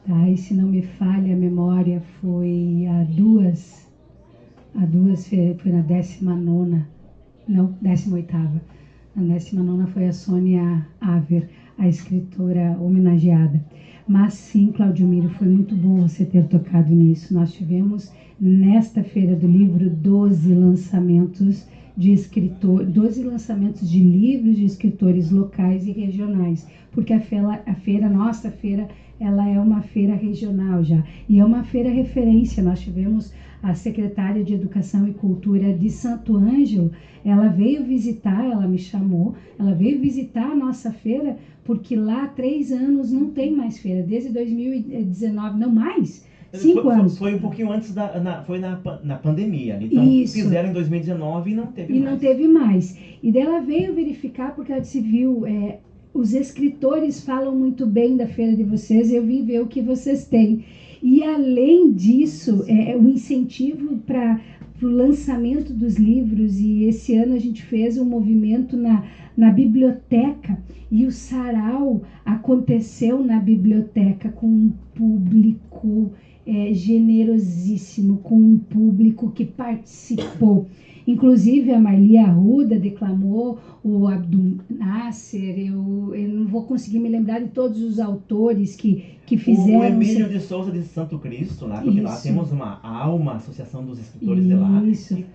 tá? E se não me falha a memória, foi foi na 19ª, não, 18ª. Na 19ª foi a Sônia Aver, a escritora homenageada. Mas sim, Cláudio Miro, foi muito bom você ter tocado nisso. Nós tivemos nesta Feira do Livro 12 lançamentos de 12 lançamentos de livros de escritores locais e regionais, porque nossa feira, ela é uma feira regional já, e é uma feira referência. Nós tivemos a secretária de Educação e Cultura de Santo Ângelo, ela veio visitar, ela me chamou, ela veio visitar a nossa feira, porque lá há 3 anos não tem mais feira, desde 2019, não mais. 5 anos. Foi um pouquinho antes foi na pandemia. Então, isso. Fizeram em 2019 e não teve mais. E não teve mais. E daí ela veio verificar, porque ela disse, viu, os escritores falam muito bem da feira de vocês, eu vim ver o que vocês têm. E além disso, o incentivo para o lançamento dos livros, e esse ano a gente fez um movimento na biblioteca, e o sarau aconteceu na biblioteca com um público generosíssimo, com um público que participou. Inclusive a Marli Arruda declamou, o Abdul Nasser, eu não vou conseguir me lembrar de todos os autores que fizeram. O Emílio de Souza de Santo Cristo, lá, porque lá temos uma Associação dos Escritores de lá,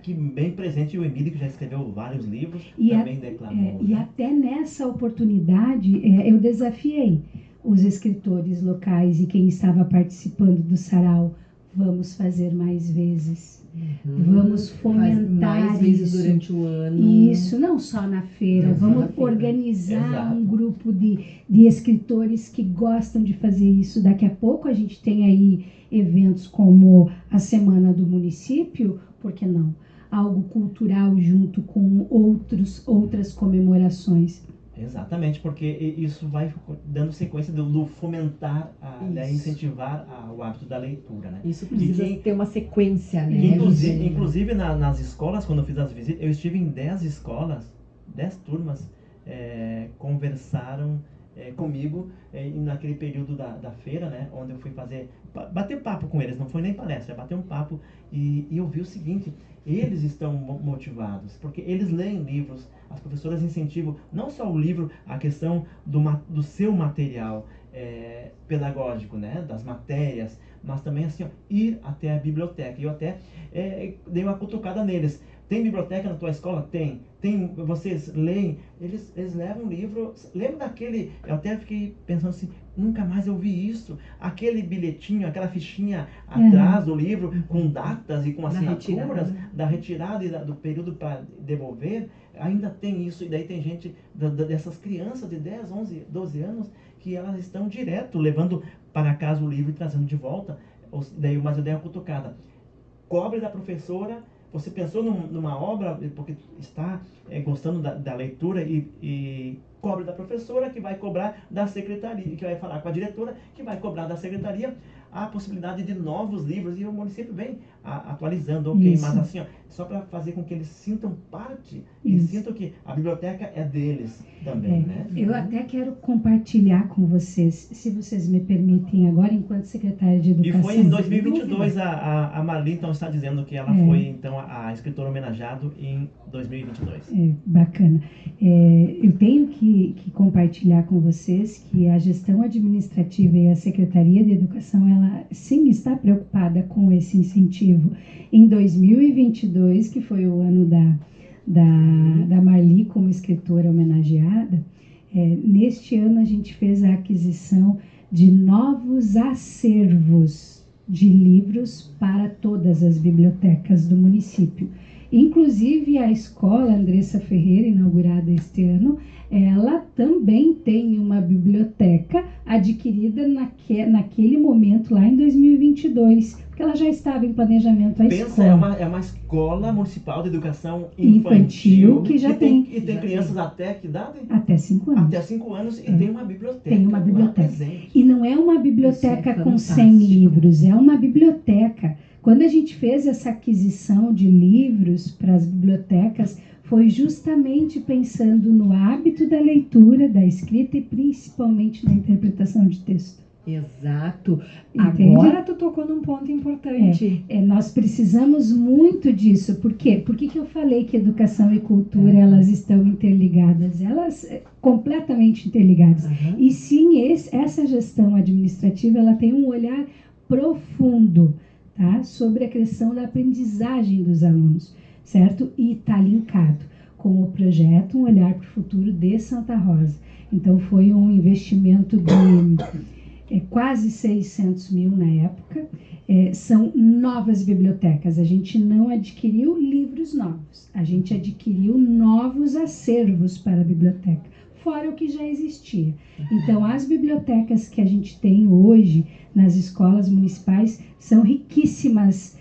que bem presente, o Emílio que já escreveu vários livros, também declamou. E até nessa oportunidade eu desafiei os escritores locais e quem estava participando do sarau. Vamos fazer mais vezes. Vamos fomentar mais vezes isso. Durante o ano. Isso, não só na feira. Vamos organizar um grupo de escritores que gostam de fazer isso. Daqui a pouco a gente tem aí eventos como a Semana do Município, por que não? Algo cultural junto com outras comemorações. Exatamente, porque isso vai dando sequência do fomentar, incentivar o hábito da leitura, né? Isso precisa ter uma sequência, né? Inclusive nas escolas, quando eu fiz as visitas, eu estive em 10 escolas, 10 turmas conversaram comigo naquele período da feira, né? Onde eu fui bater papo com eles, não foi nem palestra, bater um papo e eu vi o seguinte: eles estão motivados, porque eles leem livros, as professoras incentivam não só o livro, a questão do seu material pedagógico, né, das matérias, mas também assim, ir até a biblioteca. E eu até dei uma cutucada neles. Tem biblioteca na tua escola? Tem. Vocês leem? Eles levam livro. Lembra daquele... Eu até fiquei pensando assim, nunca mais eu vi isso. Aquele bilhetinho, aquela fichinha atrás do livro, com datas e com assinaturas, da retirada e do período para devolver. Ainda tem isso. E daí tem gente dessas crianças de 10, 11, 12 anos que elas estão direto levando para casa o livro e trazendo de volta. Daí, mas eu dei uma cutucada. Cobre da professora. Você pensou numa obra porque está gostando da leitura e cobre da professora, que vai cobrar da secretaria, que vai falar com a diretora, que vai cobrar da secretaria a possibilidade de novos livros, e o município vem atualizando, ok? Isso. Mas assim, ó, só para fazer com que eles sintam parte e sintam que a biblioteca é deles também, né? Eu até quero compartilhar com vocês, se vocês me permitem agora, enquanto secretária de Educação. E foi em 2022, a Marli então está dizendo que ela foi então a escritora homenageada em 2022. Bacana. Eu tenho que compartilhar com vocês que a gestão administrativa e a Secretaria de Educação, ela sim está preocupada com esse incentivo. Em 2022, que foi o ano da Marli como escritora homenageada, neste ano a gente fez a aquisição de novos acervos de livros para todas as bibliotecas do município. Inclusive a escola Andressa Ferreira, inaugurada este ano, ela também tem uma biblioteca adquirida naquele momento, lá em 2022, porque ela já estava em planejamento a escola. É uma escola municipal de educação infantil que já tem. E tem crianças até que idade? Até 5 anos. Até 5 anos e tem uma biblioteca. Tem uma biblioteca. E não é uma biblioteca com 100 livros, é uma biblioteca. Quando a gente fez essa aquisição de livros para as bibliotecas, foi justamente pensando no hábito da leitura, da escrita e principalmente na interpretação de texto. Exato. Entende? Agora tu tocou num ponto importante. Nós precisamos muito disso. Por quê? Por que eu falei que educação e cultura elas estão interligadas? Elas completamente interligadas. E sim, essa gestão administrativa ela tem um olhar profundo, tá? Sobre a questão da aprendizagem dos alunos, certo? E está linkado com o projeto Um Olhar para o Futuro de Santa Rosa. Então foi um investimento de quase 600 mil na época. São novas bibliotecas. A gente não adquiriu livros novos, a gente adquiriu novos acervos para a biblioteca, fora o que já existia. Então as bibliotecas que a gente tem hoje nas escolas municipais são riquíssimas,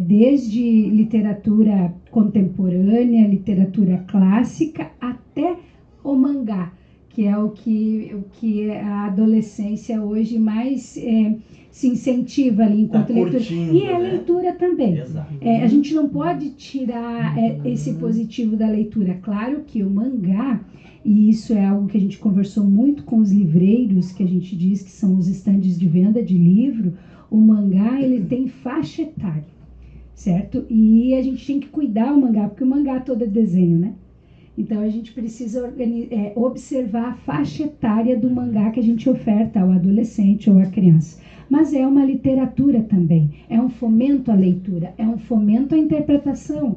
desde literatura contemporânea, literatura clássica, até o mangá, que é o que a adolescência hoje mais se incentiva ali enquanto leitura. E a leitura também. A gente não pode tirar esse positivo da leitura. Claro que o mangá, e isso é algo que a gente conversou muito com os livreiros, que a gente diz que são os estandes de venda de livro, o mangá ele tem faixa etária, certo? E a gente tem que cuidar o mangá, porque o mangá todo é desenho, né? Então a gente precisa observar a faixa etária do mangá que a gente oferta ao adolescente ou à criança. Mas é uma literatura também, é um fomento à leitura, é um fomento à interpretação.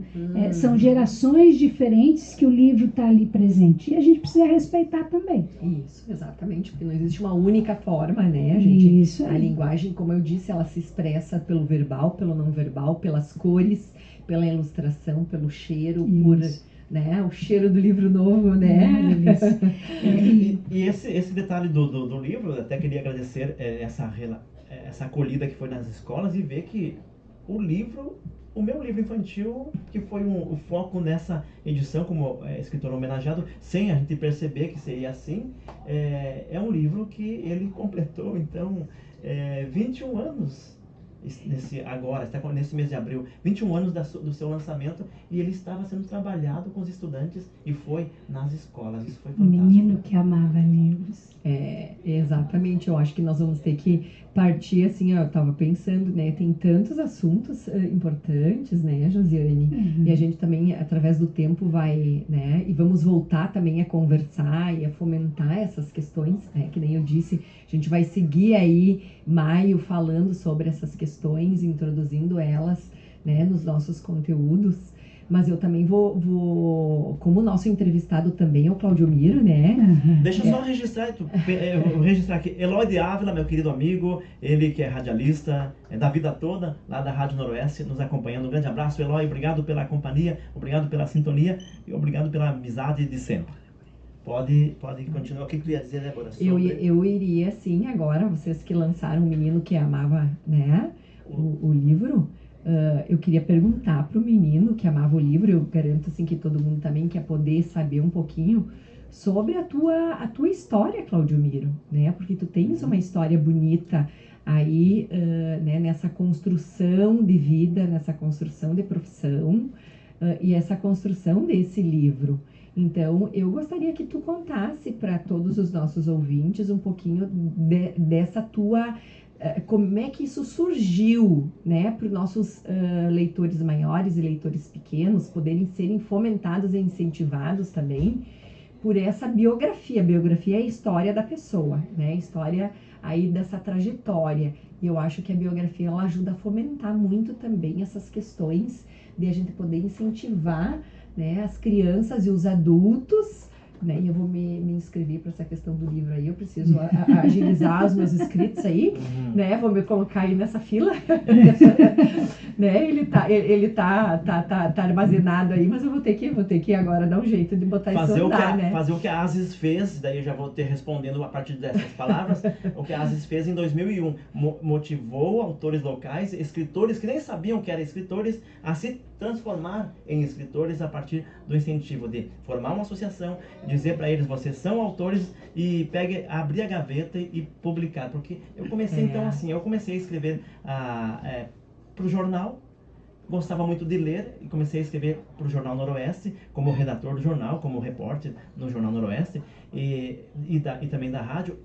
São gerações diferentes que o livro está ali presente e a gente precisa respeitar também. Isso, exatamente, porque não existe uma única forma, né, gente? Isso. A linguagem, como eu disse, ela se expressa pelo verbal, pelo não verbal, pelas cores, pela ilustração, pelo cheiro, por... Né? O cheiro do livro novo, né? E esse detalhe do livro, eu até queria agradecer essa acolhida que foi nas escolas e ver que o meu livro infantil, que foi o foco nessa edição como escritor homenageado, sem a gente perceber que seria assim, é um livro que ele completou, então, 21 anos. Nesse mês de abril, 21 anos do seu lançamento, e ele estava sendo trabalhado com os estudantes e foi nas escolas. Isso foi fantástico. Um menino que amava livros. Exatamente, eu acho que nós vamos ter que partir assim, eu estava pensando, né, tem tantos assuntos importantes, né, Josiane, e a gente também, através do tempo, vai, né, e vamos voltar também a conversar e a fomentar essas questões, né, que nem eu disse, a gente vai seguir aí maio falando sobre essas questões, introduzindo elas, né, nos nossos conteúdos. Mas eu também vou como o nosso entrevistado também é o Claudio Miro, né? Deixa eu só registrar aqui. Eloy de Ávila, meu querido amigo, ele que é radialista da vida toda, lá da Rádio Noroeste, nos acompanhando. Um grande abraço, Eloy, obrigado pela companhia, obrigado pela sintonia e obrigado pela amizade de sempre. Pode continuar. O que tu ia dizer, Débora? Eu iria, sim, agora, vocês que lançaram O Menino que Amava, né, o livro, eu queria perguntar para o menino que amava o livro, eu garanto, assim, que todo mundo também quer poder saber um pouquinho sobre a tua história, Claudio Miro, né, porque tu tens uma história bonita aí, né, nessa construção de vida, nessa construção de profissão, e essa construção desse livro. Então, eu gostaria que tu contasse para todos os nossos ouvintes um pouquinho dessa tua... como é que isso surgiu, né, para os nossos leitores maiores e leitores pequenos poderem serem fomentados e incentivados também por essa biografia. A biografia é a história da pessoa, né, a história aí dessa trajetória. E eu acho que a biografia ela ajuda a fomentar muito também essas questões de a gente poder incentivar, né, as crianças e os adultos, né, e eu vou me inscrever para essa questão do livro aí, eu preciso agilizar os meus inscritos aí, né, vou me colocar aí nessa fila, né, ele tá armazenado aí, mas eu vou ter que agora dar um jeito de botar isso no ar, né. Fazer o que a Asis fez, daí eu já vou ter respondendo a partir dessas palavras, o que a Asis fez em 2001, motivou autores locais, escritores que nem sabiam que eram escritores, a se transformar em escritores a partir do incentivo de formar uma associação, dizer para eles, vocês são autores, e abrir a gaveta e publicar, porque eu comecei então assim, eu comecei a escrever para o jornal, gostava muito de ler e comecei a escrever para o Jornal Noroeste, como redator do jornal, como repórter no Jornal Noroeste e também da rádio.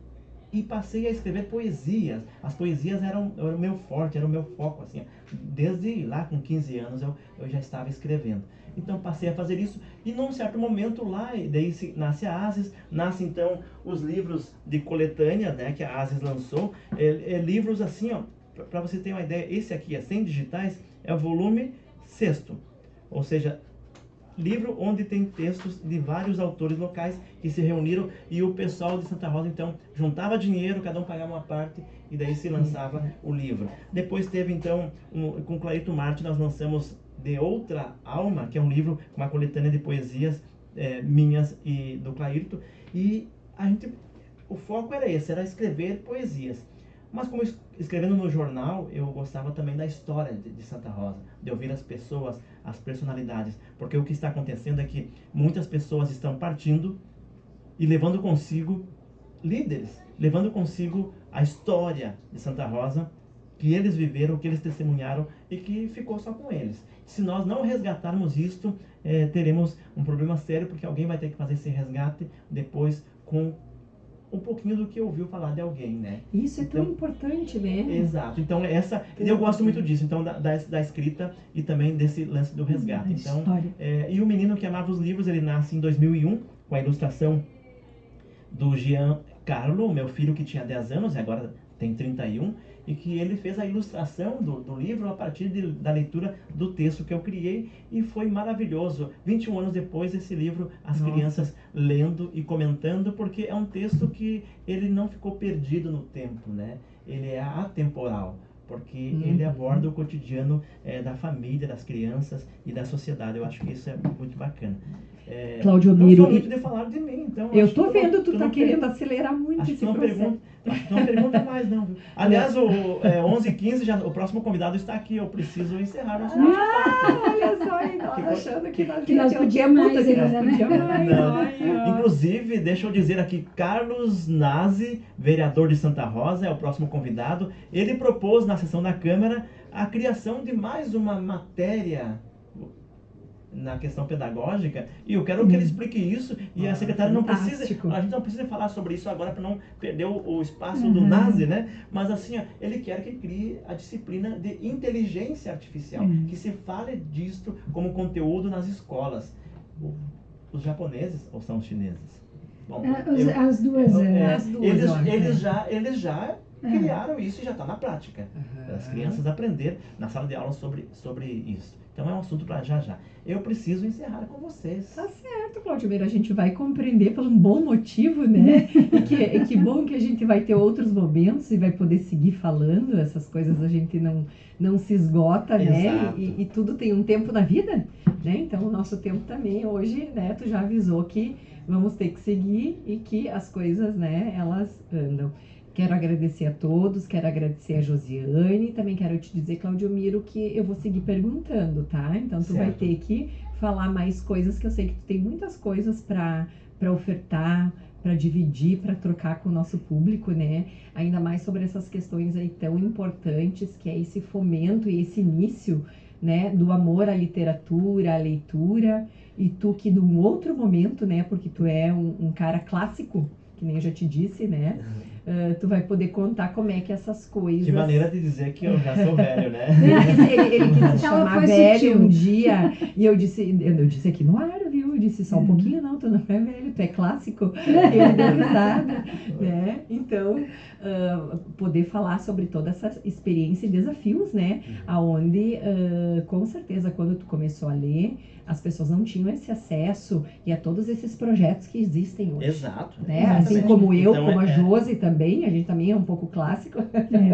E passei a escrever poesias. As poesias eram o meu forte, era o meu foco, assim. Desde lá com 15 anos eu já estava escrevendo. Então passei a fazer isso e num certo momento lá, daí nasce a Asis, nasce então os livros de coletânea, né, que a Asis lançou. Livros assim, ó, para você ter uma ideia, esse aqui é 100 digitais, é o volume 6º. Ou seja, livro onde tem textos de vários autores locais que se reuniram e o pessoal de Santa Rosa então juntava dinheiro, cada um pagava uma parte e daí se lançava o livro. Depois teve então, com Clarito Martins, nós lançamos De Outra Alma, que é um livro com uma coletânea de poesias minhas e do Clarito, e o foco era esse, era escrever poesias. Mas como escrevendo no jornal, eu gostava também da história de Santa Rosa, de ouvir as pessoas, as personalidades. Porque o que está acontecendo é que muitas pessoas estão partindo e levando consigo líderes, levando consigo a história de Santa Rosa, que eles viveram, que eles testemunharam e que ficou só com eles. Se nós não resgatarmos isto, teremos um problema sério, porque alguém vai ter que fazer esse resgate depois com um pouquinho do que ouviu falar de alguém, né? Isso é tão importante, né? Exato. Então, eu gosto muito disso, então, da escrita e também desse lance do resgate. Então, e o Menino que Amava os Livros, ele nasce em 2001, com a ilustração do Jean Carlo, meu filho que tinha 10 anos e agora tem 31, e que ele fez a ilustração do livro a partir da leitura do texto que eu criei, e foi maravilhoso. 21 anos depois, esse livro, as crianças lendo e comentando, porque é um texto que ele não ficou perdido no tempo, né? Ele é atemporal, porque ele aborda o cotidiano da família, das crianças e da sociedade. Eu acho que isso é muito bacana. Claudio Miro, eu sou muito de falar de mim, então... Eu tô vendo, tu tá querendo acelerar muito esse processo. Acho que não pergunta mais, não. Viu? Aliás, o 11h15, o próximo convidado está aqui. Eu preciso encerrar nosso bate-papo. Olha só, nós achando que nós podíamos mais ainda, né? Inclusive, deixa eu dizer aqui, Carlos Nazi, vereador de Santa Rosa, é o próximo convidado. Ele propôs na sessão da Câmara a criação de mais uma matéria na questão pedagógica, e eu quero que ele explique isso, e a secretária não precisa, a gente não precisa falar sobre isso agora para não perder o espaço do Nazi, né? Mas assim, ó, ele quer que crie a disciplina de inteligência artificial, que se fale disto como conteúdo nas escolas. Os japoneses ou são os chineses? Bom, as duas. Eles já criaram isso e já está na prática. As crianças aprender na sala de aula sobre isso. Então é um assunto para já. Eu preciso encerrar com vocês. Tá certo, Claudio Miro. A gente vai compreender por um bom motivo, né? E que bom que a gente vai ter outros momentos e vai poder seguir falando. Essas coisas a gente não se esgota, né? E tudo tem um tempo na vida. né? Então, o nosso tempo também hoje, né? Tu já avisou que vamos ter que seguir e que as coisas, né? Elas andam. Quero agradecer a todos, quero agradecer a Josiane, também quero te dizer, Claudio Miro, que eu vou seguir perguntando, tá? Então, tu vai ter que falar mais coisas, que eu sei que tu tem muitas coisas para ofertar, para dividir, para trocar com o nosso público, né? Ainda mais sobre essas questões aí tão importantes, que é esse fomento e esse início, né, do amor à literatura, à leitura, e tu que num outro momento, né, porque tu é um cara clássico, que nem eu já te disse, né, tu vai poder contar como é que essas coisas... De maneira de dizer que eu já sou velho, né? Ele quis se chamar velho um dia, e eu disse aqui no ar, viu? Eu disse só um pouquinho, não, tu não é velho, tu é clássico. E ele deu risada, né? Então, poder falar sobre toda essa experiência e desafios, né? Aonde, com certeza, quando tu começou a ler, as pessoas não tinham esse acesso e a todos esses projetos que existem hoje. Exato. Né? Assim como eu, então, como a Josi também, a gente também é um pouco clássico.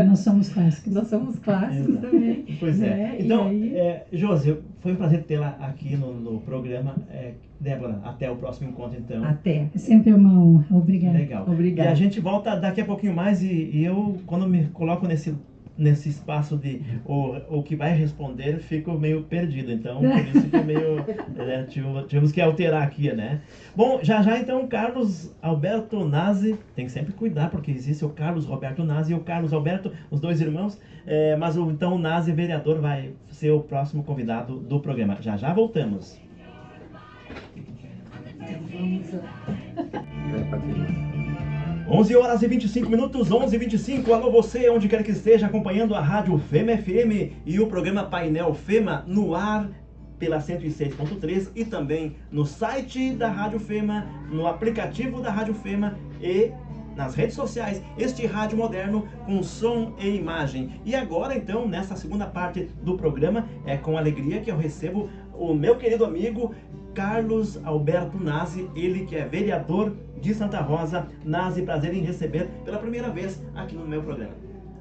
Nós somos clássicos. Nós somos clássicos também. Pois é. Né? Então, aí... Josi, foi um prazer tê-la aqui no programa. Débora, até o próximo encontro, então. Até. É sempre uma honra. Obrigada. Legal. Obrigada. E a gente volta daqui a pouquinho mais e eu, quando me coloco nesse espaço de o que vai responder, fico meio perdido. Então, por isso que meio tivemos que alterar aqui, né? Bom, já então, Carlos Alberto Nazi, tem que sempre cuidar, porque existe o Carlos Roberto Nazi e o Carlos Alberto, os dois irmãos, mas então o Nazi vereador vai ser o próximo convidado do programa. Já voltamos. 11 horas e 25 minutos, 11h25. Alô você, onde quer que esteja, acompanhando a Rádio Fema FM e o programa Painel Fema no ar pela 106.3 e também no site da Rádio Fema, no aplicativo da Rádio Fema e nas redes sociais, este rádio moderno com som e imagem. E agora então, nessa segunda parte do programa, é com alegria que eu recebo o meu querido amigo Carlos Alberto Nazi, ele que é vereador de Santa Rosa. Nazi, prazer em receber pela primeira vez aqui no meu programa.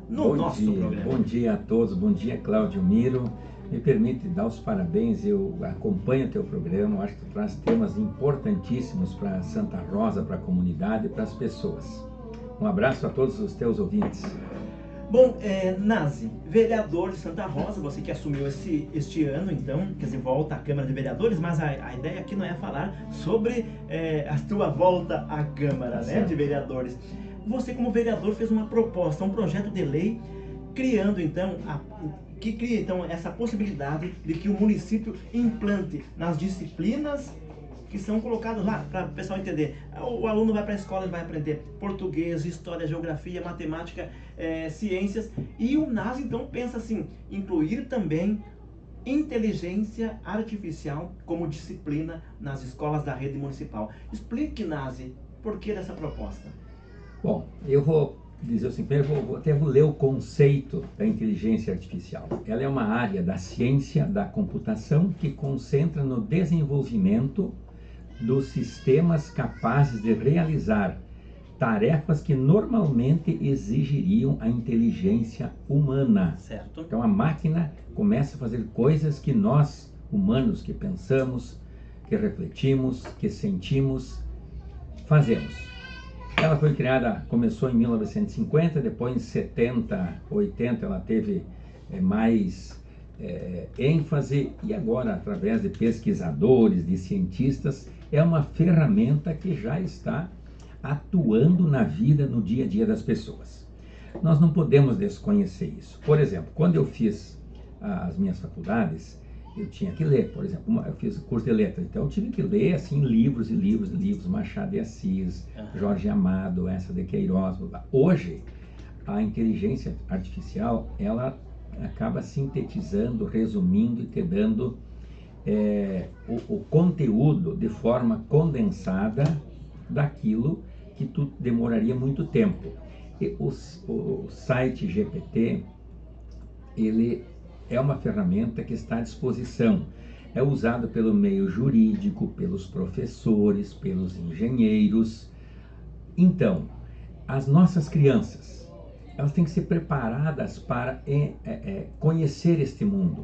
Nosso programa. Bom dia a todos, bom dia Claudio Miro. Me permite dar os parabéns, eu acompanho o teu programa, eu acho que tu traz temas importantíssimos para Santa Rosa, para a comunidade e para as pessoas. Um abraço a todos os teus ouvintes. Bom, Nazi, vereador de Santa Rosa, você que assumiu este ano, então, quer dizer, volta à Câmara de Vereadores, mas a ideia aqui não é falar sobre a tua volta à Câmara, né, de Vereadores. Você, como vereador, fez uma proposta, um projeto de lei, criando, então, que cria, então, essa possibilidade de que o município implante nas disciplinas que são colocados lá, para o pessoal entender. O aluno vai para a escola e vai aprender português, história, geografia, matemática, ciências. E o Nazi, então, pensa assim, incluir também inteligência artificial como disciplina nas escolas da rede municipal. Explique, Nazi, por que dessa proposta? Bom, eu vou dizer assim, primeiro vou ler o conceito da inteligência artificial. Ela é uma área da ciência da computação que concentra no desenvolvimento dos sistemas capazes de realizar tarefas que normalmente exigiriam a inteligência humana. Certo. Então a máquina começa a fazer coisas que nós, humanos, que pensamos, que refletimos, que sentimos, fazemos. Ela foi criada, começou em 1950, depois em 70, 80 ela teve mais ênfase e agora, através de pesquisadores, de cientistas, é uma ferramenta que já está atuando na vida, no dia a dia das pessoas. Nós não podemos desconhecer isso. Por exemplo, quando eu fiz as minhas faculdades, eu tinha que ler, por exemplo, eu fiz curso de letras, então eu tive que ler assim livros e livros e livros, Machado de Assis, Jorge Amado, Eça de Queiroz. Hoje, a inteligência artificial, ela acaba sintetizando, resumindo e te dando o conteúdo de forma condensada daquilo que tu demoraria muito tempo. E o site GPT, ele é uma ferramenta que está à disposição. É usado pelo meio jurídico, pelos professores, pelos engenheiros. Então, as nossas crianças, elas têm que ser preparadas para conhecer este mundo,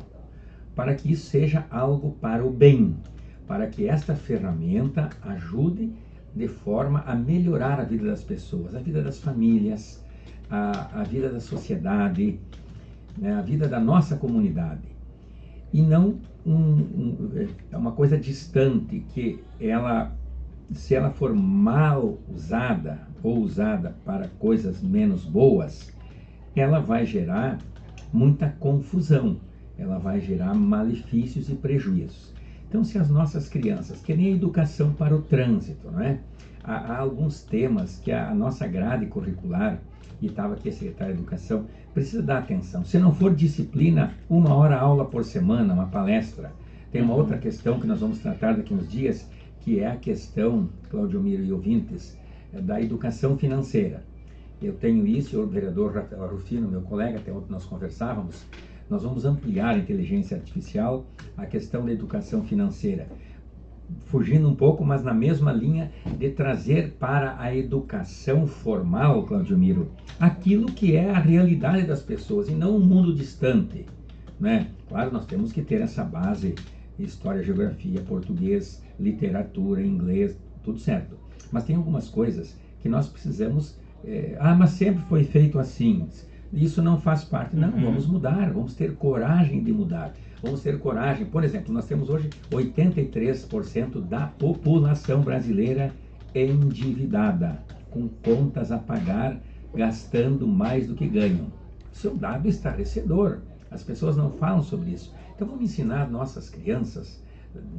para que isso seja algo para o bem, para que esta ferramenta ajude de forma a melhorar a vida das pessoas, a vida das famílias, a vida da sociedade, né, a vida da nossa comunidade. E não é uma coisa distante, que ela, se ela for mal usada ou usada para coisas menos boas, ela vai gerar muita confusão, ela vai gerar malefícios e prejuízos. Então, se as nossas crianças, que nem a educação para o trânsito, não é? Há alguns temas que a nossa grade curricular, e estava aqui a secretária de Educação, precisa dar atenção. Se não for disciplina, 1 hora aula por semana, uma palestra. Tem uma outra questão que nós vamos tratar daqui uns dias, que é a questão, Cláudio Miro e ouvintes, da educação financeira. Eu tenho isso, e o vereador Rafael Rufino, meu colega, até ontem nós conversávamos, nós vamos ampliar a inteligência artificial, a questão da educação financeira, fugindo um pouco, mas na mesma linha de trazer para a educação formal, Cláudio Miro, aquilo que é a realidade das pessoas e não um mundo distante, né? Claro, nós temos que ter essa base, história, geografia, português, literatura, inglês, tudo certo. Mas tem algumas coisas que nós precisamos, mas sempre foi feito assim, isso não faz parte. Não, vamos mudar, vamos ter coragem de mudar. Vamos ter coragem. Por exemplo, nós temos hoje 83% da população brasileira endividada, com contas a pagar, gastando mais do que ganham. Isso é um dado estarrecedor. As pessoas não falam sobre isso. Então vamos ensinar nossas crianças,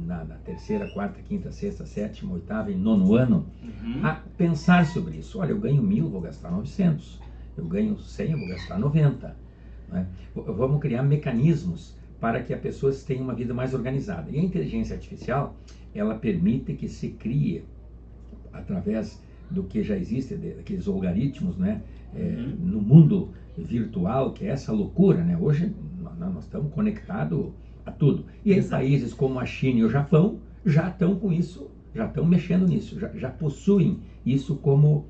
na terceira, quarta, quinta, sexta, sétima, oitava e nono ano, a pensar sobre isso. Olha, eu ganho 1.000, vou gastar 900. Eu ganho 100, eu vou gastar 90. Né? Vamos criar mecanismos para que as pessoas tenham uma vida mais organizada. E a inteligência artificial, ela permite que se crie, através do que já existe, daqueles algoritmos, né? No mundo virtual, que é essa loucura, né? Hoje nós estamos conectados a tudo. E em países como a China e o Japão já estão com isso, já estão mexendo nisso, já possuem isso como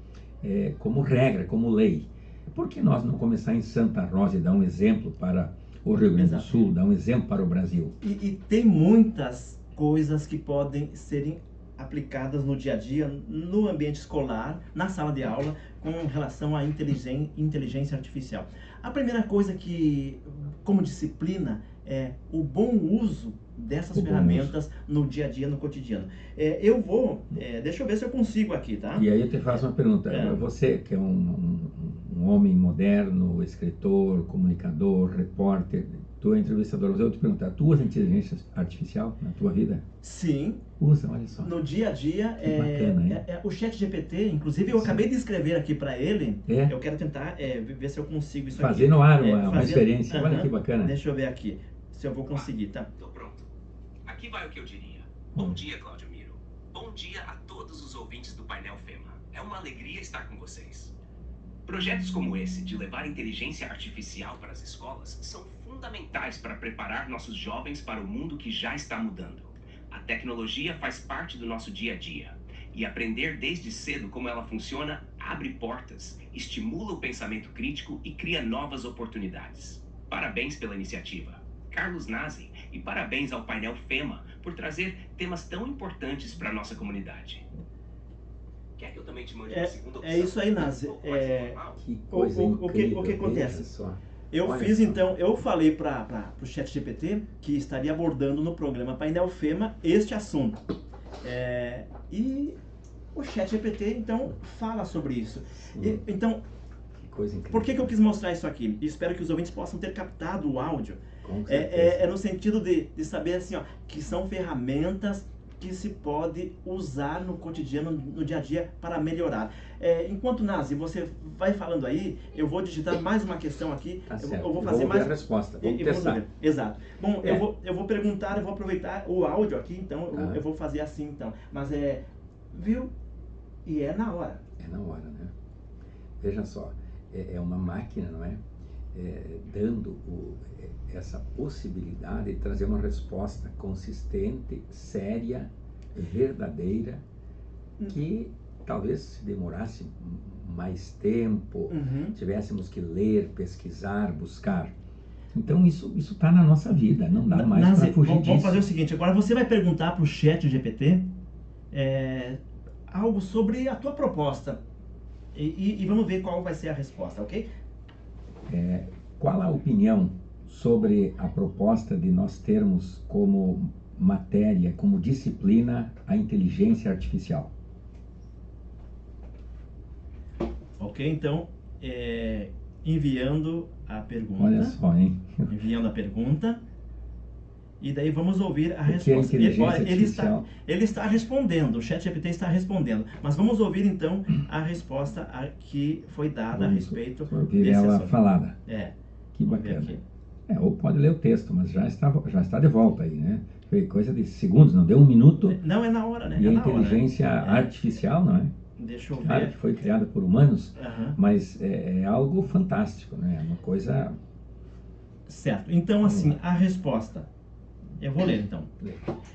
regra, como lei. Por que nós não começar em Santa Rosa e dar um exemplo para o Rio Grande do Sul, dar um exemplo para o Brasil? E tem muitas coisas que podem serem aplicadas no dia a dia, no ambiente escolar, na sala de aula, com relação à inteligência artificial. A primeira coisa que, como disciplina, é o bom uso dessas ferramentas no dia a dia, no cotidiano. Deixa eu ver se eu consigo aqui, tá? E aí eu te faço uma pergunta. Você, que é um homem moderno, escritor, comunicador, repórter, tu é entrevistador, eu te perguntar, tu usa inteligência artificial na tua vida? Sim. Usa, olha só. No dia a dia, bacana, o ChatGPT, inclusive eu acabei de escrever aqui para ele, eu quero tentar ver se eu consigo isso fazer aqui. No ar uma experiência, olha que bacana. Deixa eu ver aqui, se eu vou conseguir, tá? Tô pronto. Aqui vai o que eu diria. Bom dia, Cláudio Miro. Bom dia a todos os ouvintes do Painel FEMA. É uma alegria estar com vocês. Projetos como esse, de levar inteligência artificial para as escolas, são fundamentais para preparar nossos jovens para o mundo que já está mudando. A tecnologia faz parte do nosso dia a dia. E aprender desde cedo como ela funciona abre portas, estimula o pensamento crítico e cria novas oportunidades. Parabéns pela iniciativa, Carlos Nazi, e parabéns ao Painel FEMA por trazer temas tão importantes para a nossa comunidade. Quer que eu também te mande uma segunda opção? É isso aí, Nazi. Que coisa incrível, o que acontece? Só. Eu falei para o ChatGPT que estaria abordando no programa Painel FEMA este assunto. E o ChatGPT, então, fala sobre isso. Então, que coisa incrível. Por que eu quis mostrar isso aqui? E espero que os ouvintes possam ter captado o áudio. No sentido de saber assim, que são ferramentas que se pode usar no cotidiano, no dia a dia, para melhorar. Enquanto, Nazi, você vai falando aí, eu vou digitar mais uma questão aqui. Tá eu vou fazer mais a resposta. Vamos testar. Exato. Bom, eu vou perguntar, eu vou aproveitar o áudio aqui, então eu vou fazer assim, então. Mas viu? E é na hora. É na hora, né? Veja só, é uma máquina, não é? Dando essa possibilidade de trazer uma resposta consistente, séria, verdadeira, que talvez se demorasse mais tempo, tivéssemos que ler, pesquisar, buscar. Então isso está na nossa vida, não dá mais Nazi, para fugir disso. Vamos fazer o seguinte, agora você vai perguntar para o chat GPT algo sobre a tua proposta e vamos ver qual vai ser a resposta, ok? Qual a opinião sobre a proposta de nós termos como matéria, como disciplina, a inteligência artificial? Ok, então, enviando a pergunta. Olha só, hein? Enviando a pergunta. E daí vamos ouvir a O que é resposta. inteligência artificial? Ele está respondendo, o ChatGPT está respondendo. Mas vamos ouvir então a resposta que foi dada a respeito ouvir desse ela assunto. falada. Que Vamos ver bacana. aqui. Ou pode ler o texto, mas já está de volta aí, né? Foi coisa de segundos, não deu um minuto. Não, é na hora, né? E é a na hora, inteligência artificial, não é? Deixa eu ver. Claro que foi criada por humanos, Aham. mas é algo fantástico, né? É uma coisa... Certo. Então, assim, a resposta. Eu vou ler, então.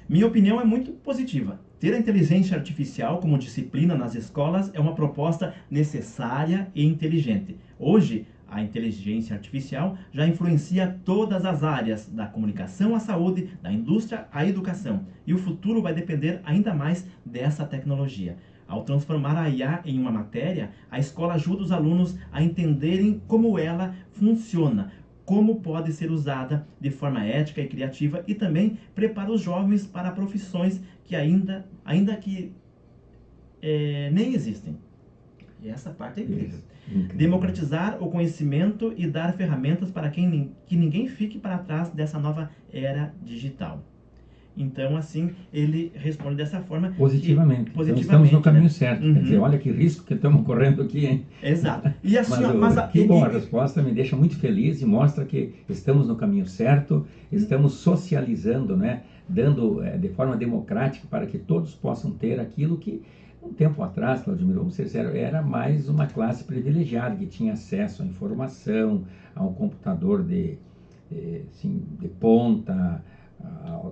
Minha opinião é muito positiva. Ter a inteligência artificial como disciplina nas escolas é uma proposta necessária e inteligente. Hoje, a inteligência artificial já influencia todas as áreas, da comunicação à saúde, da indústria à educação. E o futuro vai depender ainda mais dessa tecnologia. Ao transformar a IA em uma matéria, a escola ajuda os alunos a entenderem como ela funciona, como pode ser usada de forma ética e criativa e também prepara os jovens para profissões que ainda que nem existem. E essa parte é incrível. Democratizar o conhecimento e dar ferramentas para que ninguém fique para trás dessa nova era digital. Então, assim, ele responde dessa forma. Positivamente. Então, estamos no caminho certo. Uhum. Quer dizer, olha que risco que estamos correndo aqui, hein? Exato. E assim, que bom, a resposta me deixa muito feliz e mostra que estamos no caminho certo, estamos socializando, né? Dando de forma democrática para que todos possam ter aquilo que, um tempo atrás, Claudemiro, vamos ser sérios, era mais uma classe privilegiada que tinha acesso à informação, a um computador de ponta,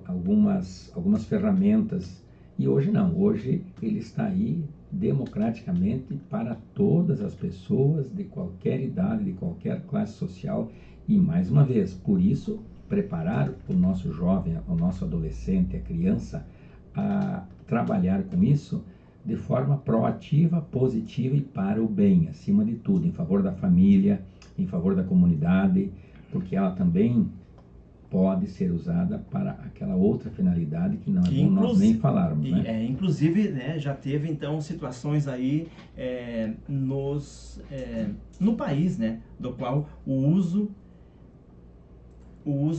algumas ferramentas, e hoje não, hoje ele está aí democraticamente para todas as pessoas de qualquer idade, de qualquer classe social, e mais uma vez, por isso, preparar o nosso jovem, o nosso adolescente, a criança, a trabalhar com isso de forma proativa, positiva e para o bem, acima de tudo, em favor da família, em favor da comunidade, porque ela também pode ser usada para aquela outra finalidade que não é bom nós nem falarmos, né? Inclusive, né, já teve então situações aí no país, né, do qual o uso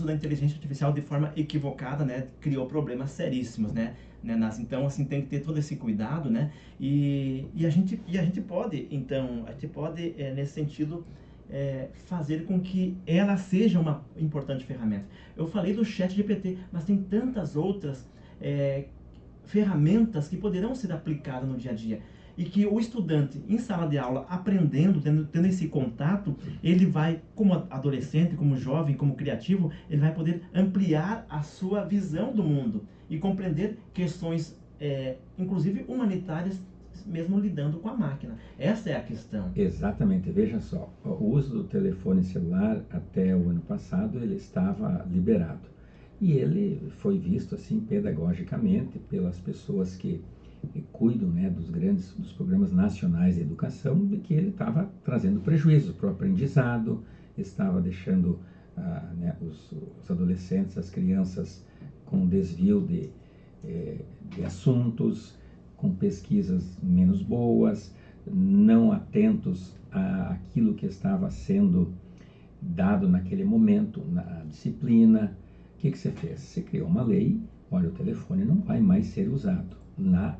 da inteligência artificial de forma equivocada, né, criou problemas seríssimos, né? Então, assim, tem que ter todo esse cuidado, né? E a gente pode, então, nesse sentido, fazer com que ela seja uma importante ferramenta. Eu falei do ChatGPT, mas tem tantas outras ferramentas que poderão ser aplicadas no dia a dia. E que o estudante, em sala de aula, aprendendo, tendo esse contato, ele vai, como adolescente, como jovem, como criativo, ele vai poder ampliar a sua visão do mundo e compreender questões, inclusive humanitárias, mesmo lidando com a máquina. Essa é a questão. Exatamente. Veja só, o uso do telefone celular até o ano passado, ele estava liberado. E ele foi visto, assim, pedagogicamente pelas pessoas que cuidam, né, dos programas nacionais de educação, de que ele estava trazendo prejuízo para o aprendizado, estava deixando os adolescentes, as crianças com desvio de assuntos, com pesquisas menos boas, não atentos àquilo que estava sendo dado naquele momento, na disciplina. O que você fez? Você criou uma lei, olha, o telefone não vai mais ser usado.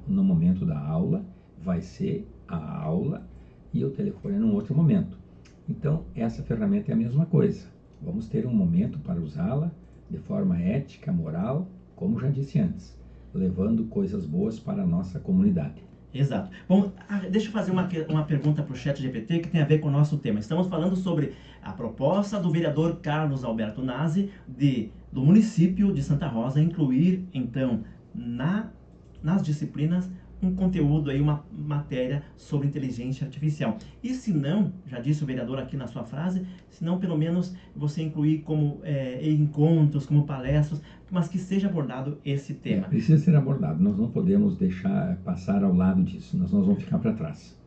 No momento da aula, vai ser a aula e o telefone num outro momento. Então, essa ferramenta é a mesma coisa. Vamos ter um momento para usá-la de forma ética, moral, como já disse antes, levando coisas boas para a nossa comunidade. Exato. Bom, deixa eu fazer uma pergunta para o ChatGPT que tem a ver com o nosso tema. Estamos falando sobre a proposta do vereador Carlos Alberto Nazi do município de Santa Rosa incluir, então, nas disciplinas, um conteúdo aí, uma matéria sobre inteligência artificial. E se não, já disse o vereador aqui na sua frase, se não pelo menos você incluir como encontros, como palestras, mas que seja abordado esse tema. Precisa ser abordado, nós não podemos deixar passar ao lado disso, nós vamos ficar para trás.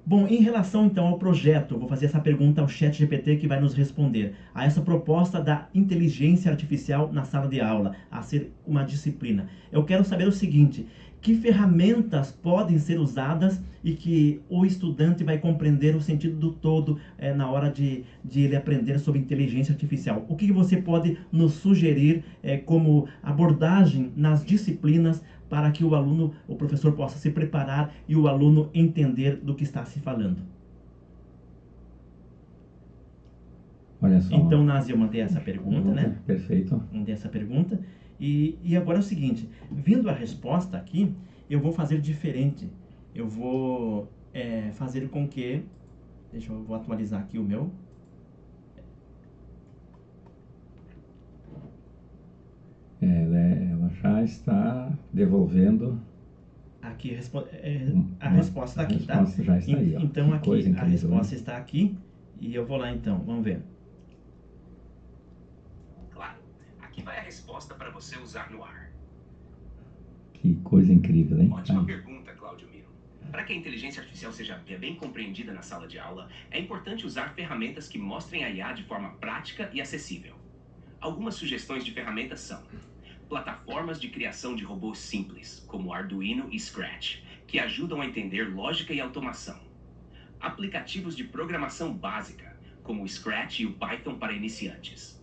Bom, em relação então ao projeto, vou fazer essa pergunta ao ChatGPT que vai nos responder. A essa proposta da inteligência artificial na sala de aula, a ser uma disciplina. Eu quero saber o seguinte, que ferramentas podem ser usadas e que o estudante vai compreender o sentido do todo na hora de ele aprender sobre inteligência artificial? O que você pode nos sugerir como abordagem nas disciplinas para que o aluno, o professor possa se preparar e o aluno entender do que está se falando? Olha só. Então, Nazi, eu mandei essa pergunta, né? Perfeito. Mandei essa pergunta. E agora é o seguinte, vindo a resposta aqui, eu vou fazer diferente. Eu vou fazer com que... vou atualizar aqui o meu. Ela já está devolvendo... Aqui a resposta está aqui, tá? A resposta já está aí, ó. Então Que coisa aqui incrível, a resposta né? está aqui e eu vou lá então, vamos ver. Claro, aqui vai a resposta para você usar no ar. Que coisa incrível, hein? Ótima Aí. pergunta, Cláudio Miro. Para que a inteligência artificial seja bem compreendida na sala de aula, é importante usar ferramentas que mostrem a IA de forma prática e acessível. Algumas sugestões de ferramentas são plataformas de criação de robôs simples, como Arduino e Scratch, que ajudam a entender lógica e automação. Aplicativos de programação básica, como o Scratch e o Python para iniciantes,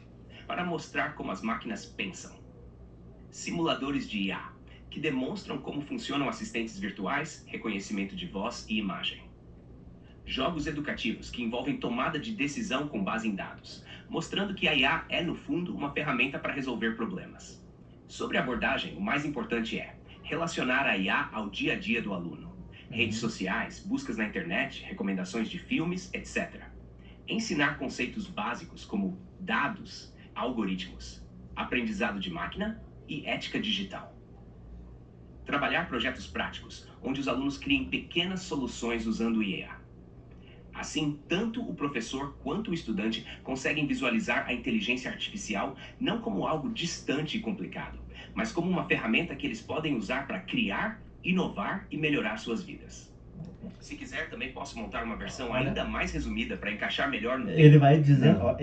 para mostrar como as máquinas pensam. Simuladores de IA, que demonstram como funcionam assistentes virtuais, reconhecimento de voz e imagem. Jogos educativos que envolvem tomada de decisão com base em dados, mostrando que a IA é, no fundo, uma ferramenta para resolver problemas. Sobre a abordagem, o mais importante é relacionar a IA ao dia a dia do aluno. Redes sociais, buscas na internet, recomendações de filmes, etc. Ensinar conceitos básicos como dados, algoritmos, aprendizado de máquina e ética digital. Trabalhar projetos práticos, onde os alunos criem pequenas soluções usando IA. Assim, tanto o professor quanto o estudante conseguem visualizar a inteligência artificial não como algo distante e complicado, mas como uma ferramenta que eles podem usar para criar, inovar e melhorar suas vidas. Se quiser, também posso montar uma versão ainda mais resumida para encaixar melhor no... Ele vai dizer, ó,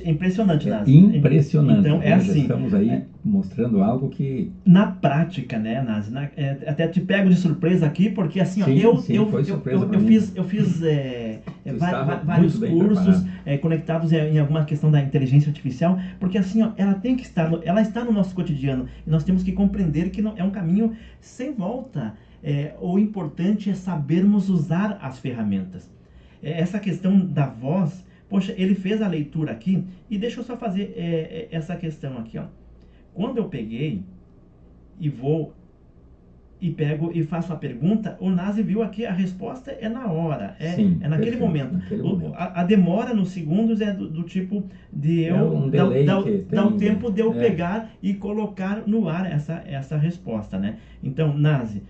impressionante, Nazi. Impressionante. Então, Nós assim... estamos aí mostrando algo que... Na prática, né, Nazi? Até te pego de surpresa aqui, porque assim, Sim, ó, eu fiz vários cursos conectados em alguma questão da inteligência artificial, porque assim, ó, ela está no nosso cotidiano, e nós temos que compreender que não, é um caminho sem volta. O importante é sabermos usar as ferramentas. Essa questão da voz, poxa, ele fez a leitura aqui, e deixa eu só fazer essa questão aqui, ó. Quando eu peguei e pego e faço a pergunta, o Nazi viu aqui, a resposta é na hora, Sim, naquele perfeito, momento. naquele momento. A demora nos segundos é do tipo de dar o tempo de eu pegar e colocar no ar essa resposta, né? Então, Nazi,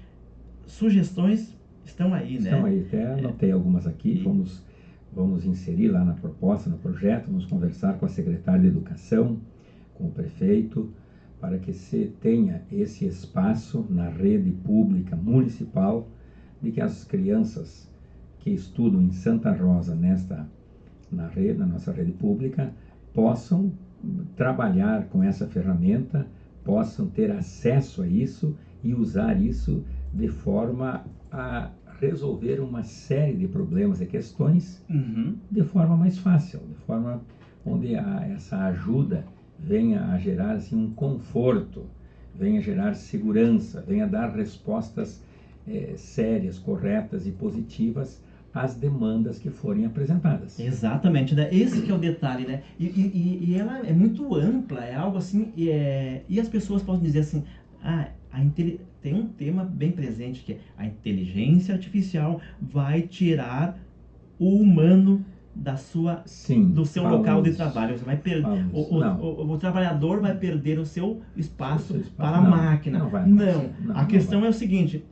sugestões estão aí, né? Estão aí, até anotei algumas aqui, vamos inserir lá na proposta, no projeto, vamos conversar com a secretária de Educação, com o prefeito, para que se tenha esse espaço na rede pública municipal, de que as crianças que estudam em Santa Rosa, na nossa rede pública, possam trabalhar com essa ferramenta, possam ter acesso a isso e usar isso de forma a resolver uma série de problemas e questões de forma mais fácil, de forma onde essa ajuda venha a gerar assim, um conforto, venha a gerar segurança, venha a dar respostas sérias, corretas e positivas às demandas que forem apresentadas. Exatamente, né? Esse que é o detalhe, né? E ela é muito ampla, é algo assim, e as pessoas podem dizer assim, tem um tema bem presente que é a inteligência artificial vai tirar o humano do seu local de trabalho. Você vai perder, o trabalhador vai perder o seu espaço para a máquina. Não, a questão é o seguinte,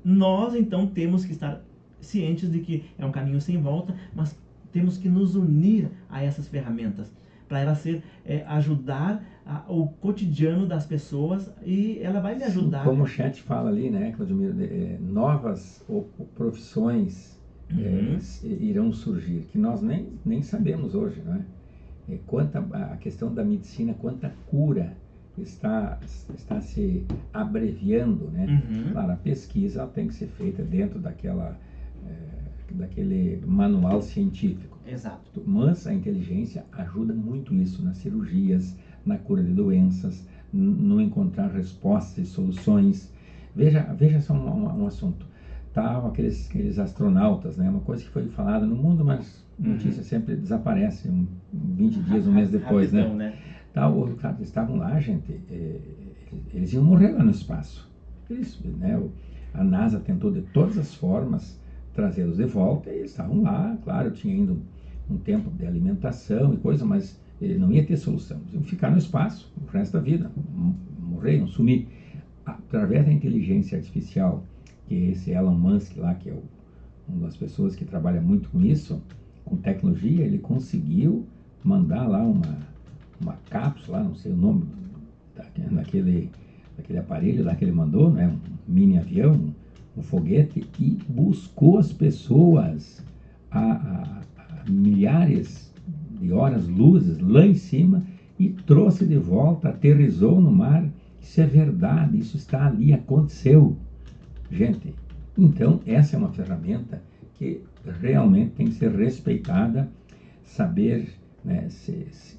nós então temos que estar cientes de que é um caminho sem volta, mas temos que nos unir a essas ferramentas para ela ajudar o cotidiano das pessoas, e ela vai me ajudar. Como o chat fala ali, né, Claudemiro, novas profissões irão surgir, que nós nem sabemos hoje, né? Quanta a questão da medicina, quanta cura está se abreviando, né? Claro, a pesquisa tem que ser feita dentro daquele manual científico. Exato. Mas a inteligência ajuda muito isso nas cirurgias, na cura de doenças, no encontrar respostas e soluções. Veja só um assunto. Estavam aqueles astronautas, né? Uma coisa que foi falada no mundo, mas notícia sempre desaparece 20 dias, um mês depois, rapidão, né? Estavam lá, gente, eles iam morrer lá no espaço. A NASA tentou de todas as formas trazê-los de volta, e eles estavam lá, claro, tinha ainda um tempo de alimentação e coisa, mas ele não ia ter solução. Eles iam ficar no espaço o resto da vida, morrer, sumir. Através da inteligência artificial, que é esse Elon Musk lá, que é uma das pessoas que trabalha muito com isso, com tecnologia, ele conseguiu mandar lá uma cápsula, não sei o nome daquele aparelho lá que ele mandou, né, um mini avião, um foguete, e buscou as pessoas a milhares de horas-luzes lá em cima e trouxe de volta, aterrissou no mar. Isso é verdade, isso está ali, aconteceu. Gente, então essa é uma ferramenta que realmente tem que ser respeitada, saber, né,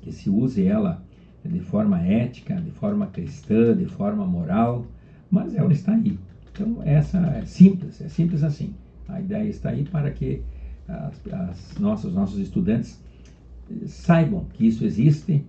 que se use ela de forma ética, de forma cristã, de forma moral, mas ela está aí. Então essa é simples assim. A ideia está aí para que nossos estudantes saibam que isso existe,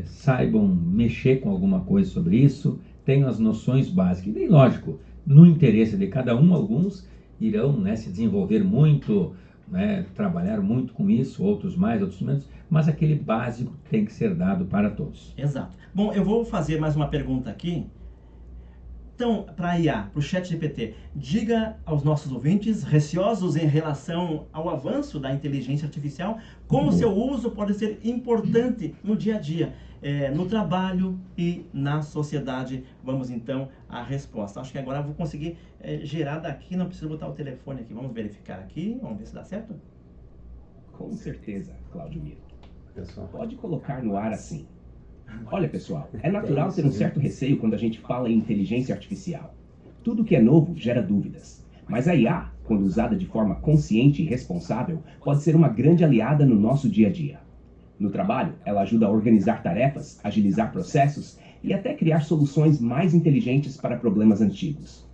saibam mexer com alguma coisa sobre isso, tenham as noções básicas. E lógico, no interesse de cada um, alguns irão, né, se desenvolver muito, né, trabalhar muito com isso, outros mais, outros menos, mas aquele básico tem que ser dado para todos. Exato. Bom, eu vou fazer mais uma pergunta aqui. Então, para a IA, para o ChatGPT, diga aos nossos ouvintes, receosos em relação ao avanço da inteligência artificial, como o seu uso pode ser importante no dia a dia, no trabalho e na sociedade. Vamos então à resposta. Acho que agora eu vou conseguir gerar daqui, não preciso botar o telefone aqui. Vamos verificar aqui, vamos ver se dá certo? Com certeza, Cláudio Miro. Pessoal, Pode colocar no ar assim. Olha, pessoal, é natural ter um certo receio quando a gente fala em inteligência artificial. Tudo que é novo gera dúvidas. Mas a IA, quando usada de forma consciente e responsável, pode ser uma grande aliada no nosso dia a dia. No trabalho, ela ajuda a organizar tarefas, agilizar processos e até criar soluções mais inteligentes para problemas antigos.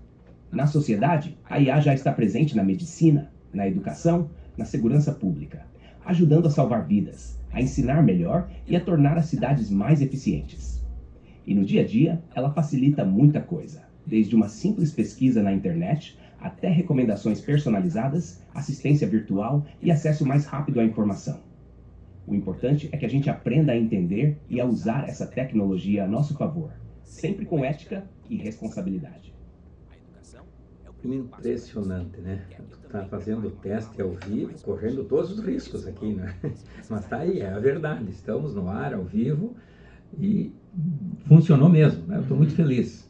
Na sociedade, a IA já está presente na medicina, na educação, na segurança pública, ajudando a salvar vidas, a ensinar melhor e a tornar as cidades mais eficientes. E no dia a dia, ela facilita muita coisa, desde uma simples pesquisa na internet até recomendações personalizadas, assistência virtual e acesso mais rápido à informação. O importante é que a gente aprenda a entender e a usar essa tecnologia a nosso favor, sempre com ética e responsabilidade. Impressionante, né? Tu tá fazendo o teste ao vivo, correndo todos os riscos aqui, né? Mas tá aí, é a verdade. Estamos no ar, ao vivo, e funcionou mesmo, né? Eu estou muito feliz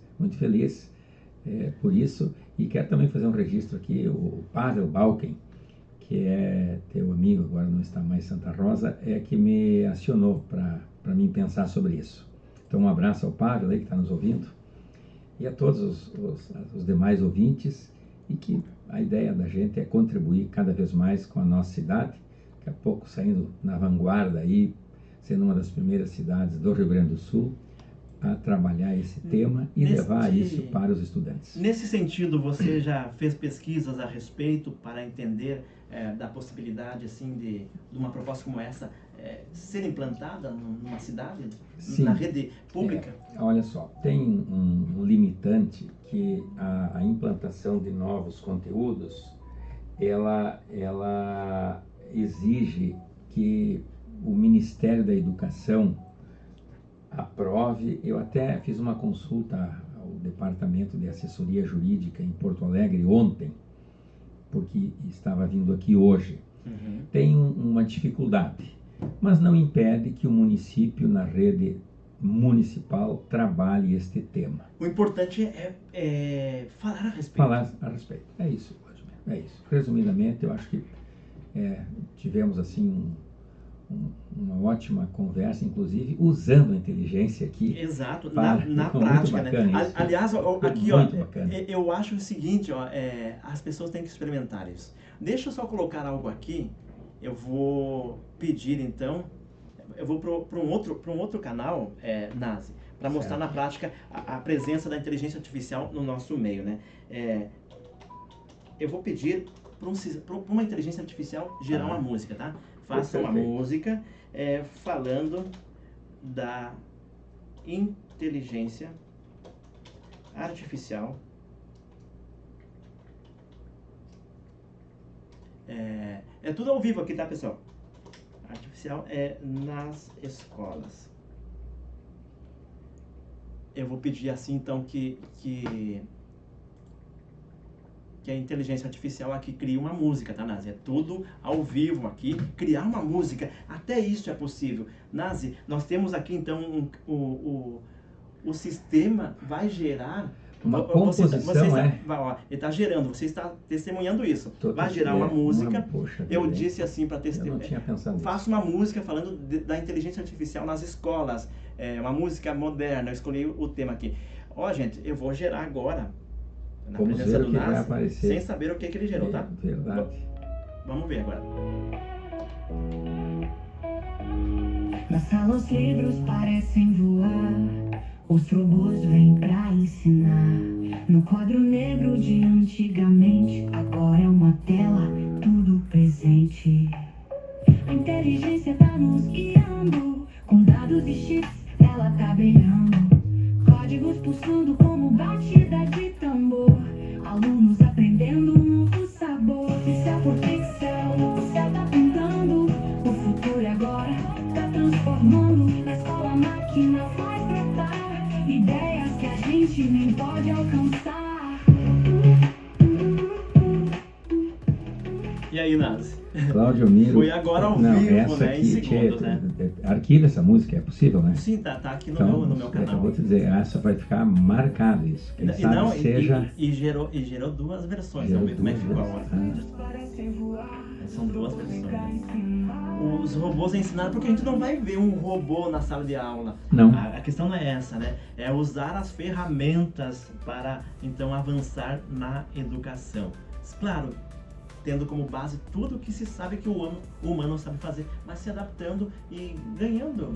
por isso. E quero também fazer um registro aqui, o Pavel Balken, que é teu amigo, agora não está mais em Santa Rosa, que me acionou para mim pensar sobre isso. Então um abraço ao Pavel aí que está nos ouvindo, e a todos os demais ouvintes, e que a ideia da gente é contribuir cada vez mais com a nossa cidade, daqui a pouco saindo na vanguarda aí, sendo uma das primeiras cidades do Rio Grande do Sul a trabalhar esse tema e levar isso para os estudantes. Nesse sentido, você já fez pesquisas a respeito para entender da possibilidade assim de uma proposta como essa ser implantada numa cidade, Sim. na rede pública? Olha só, tem um limitante que a implantação de novos conteúdos, ela exige que o Ministério da Educação aprove. Eu até fiz uma consulta ao Departamento de Assessoria Jurídica em Porto Alegre ontem, porque estava vindo aqui hoje. Tem uma dificuldade, mas não impede que o município, na rede municipal, trabalhe este tema. O importante é falar a respeito. Falar a respeito. É isso, é isso. Resumidamente, eu acho que tivemos assim uma ótima conversa, inclusive usando a inteligência aqui. Exato, na prática, né? Aliás, aqui, ó, eu acho o seguinte, ó, as pessoas têm que experimentar isso. Deixa eu só colocar algo aqui. Eu vou pedir, então, eu vou para um outro canal, Nazi, para mostrar na prática a presença da inteligência artificial no nosso meio, né? Eu vou pedir para uma inteligência artificial gerar uma música, tá? Faça uma música falando da inteligência artificial é tudo ao vivo aqui, tá, pessoal? Artificial nas escolas. Eu vou pedir assim, então, que a inteligência artificial aqui cria uma música, tá, Nazi? É tudo ao vivo aqui, criar uma música, até isso é possível. Nazi, nós temos aqui, então, o sistema vai gerar... Uma composição, ele está gerando, você está testemunhando isso. Vai gerar uma música. Eu disse assim para testemunhar. Faça uma música falando da inteligência artificial nas escolas. Uma música moderna. Eu escolhi o tema aqui. Ó, gente, eu vou gerar agora, na presença do Nazi, sem saber o que ele gerou, tá? Verdade. Vamos ver agora. Na sala os livros parecem voar. Os robôs vêm pra ensinar. No quadro negro de antigamente, agora é uma tela, tudo presente. A inteligência tá nos guiando, com dados e chips, ela tá brilhando. Códigos pulsando como batida de tambor. Alunos aprendendo um novo sabor. Pixel por pixel, o céu tá pintando. O futuro agora tá transformando. Na escola a máquina faz brotar ideias que a gente nem pode alcançar. E aí, Nazi? Cláudio Miro. Foi agora ao vivo, essa né? Aqui, em segundos, né? Arquiva essa música, é possível, né? Sim, tá aqui no meu canal. Eu vou te dizer, essa vai ficar marcada isso. Quem sabe seja... E gerou duas versões, vamos ver como é que ficou agora. São duas versões. Os robôs ensinaram, porque a gente não vai ver um robô na sala de aula. Não. A questão não é essa, né? É usar as ferramentas para, então, avançar na educação. Claro, tendo como base tudo que se sabe que o humano sabe fazer, mas se adaptando e ganhando.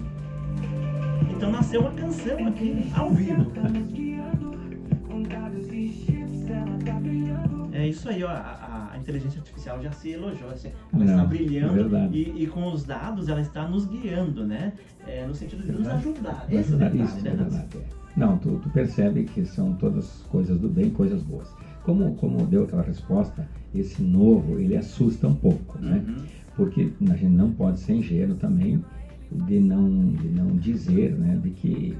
Então nasceu uma canção aqui, ao vivo. É isso aí, ó, a inteligência artificial já se elogiou, assim, ela está brilhando e com os dados ela está nos guiando, né? No sentido de nos ajudar. Esse é o detalhe, né? Não, tu percebe que são todas coisas do bem, coisas boas. Como deu aquela resposta, esse novo, ele assusta um pouco, né? Porque a gente não pode ser ingênuo também de não dizer, né, de que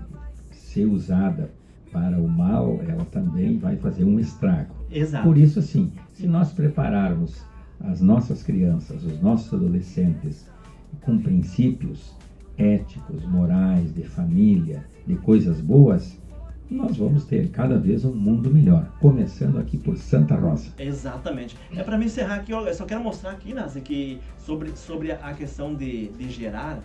ser usada para o mal, ela também vai fazer um estrago. Exato. Por isso, assim, se nós prepararmos as nossas crianças, os nossos adolescentes com princípios éticos, morais, de família, de coisas boas, nós vamos ter cada vez um mundo melhor, começando aqui por Santa Rosa. Exatamente. Para me encerrar aqui, eu só quero mostrar aqui, Nazi, que sobre a questão de gerar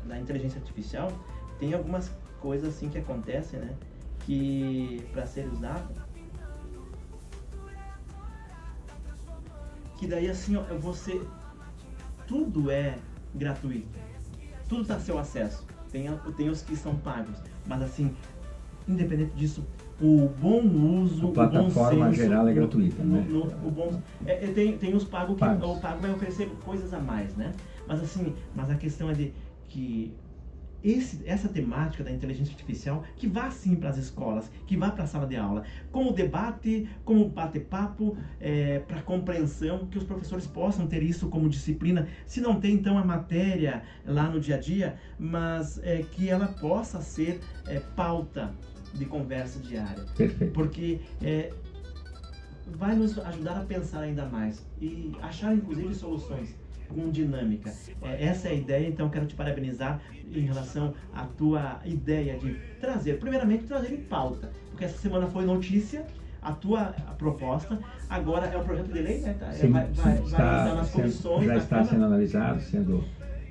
na inteligência artificial, tem algumas coisas assim que acontecem, né? Que para ser usado, que daí assim, ó, tudo é gratuito, tudo está a seu acesso. Tem os que são pagos, mas assim, independente disso, o bom uso, a plataforma o bom senso, geral é gratuita, né? Tem os pagos que o pago vai oferecer coisas a mais, né? Mas assim, a questão é de que essa temática da inteligência artificial que vá sim para as escolas, que vá para a sala de aula, como debate, como bate-papo, para compreensão, que os professores possam ter isso como disciplina, se não tem então a matéria lá no dia a dia, mas que ela possa ser pauta de conversa diária. Perfeito. Porque vai nos ajudar a pensar ainda mais e achar inclusive soluções com dinâmica. Essa é a ideia, então quero te parabenizar em relação à tua ideia de trazer, primeiramente trazer em pauta, porque essa semana foi notícia, a tua proposta, agora é um projeto de lei, né? Sim, vai estar nas comissões, já está sendo analisado,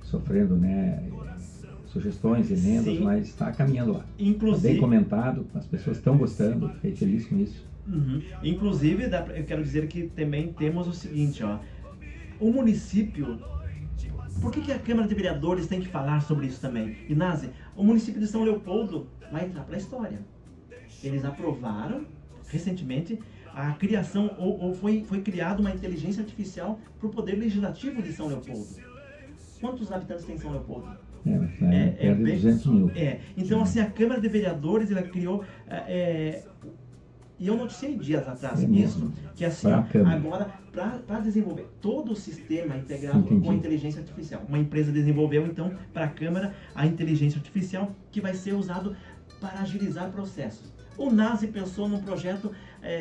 sofrendo, né, sugestões, emendas, mas está caminhando lá. Inclusive, bem comentado, as pessoas estão gostando, fiquei feliz com isso. Inclusive, eu quero dizer que também temos o seguinte, ó, o município, por que a Câmara de Vereadores tem que falar sobre isso também? Inácio, o município de São Leopoldo vai entrar para a história. Eles aprovaram recentemente a criação, ou foi criada uma inteligência artificial para o Poder Legislativo de São Leopoldo. Quantos habitantes tem São Leopoldo? Perto de 200 mil. Então, assim, a Câmara de Vereadores, ela criou... E eu noticiei dias atrás isso, que assim, agora, para desenvolver todo o sistema integrado com a inteligência artificial, uma empresa desenvolveu, então, para a Câmara, a inteligência artificial, que vai ser usado para agilizar processos. O NASE pensou num projeto,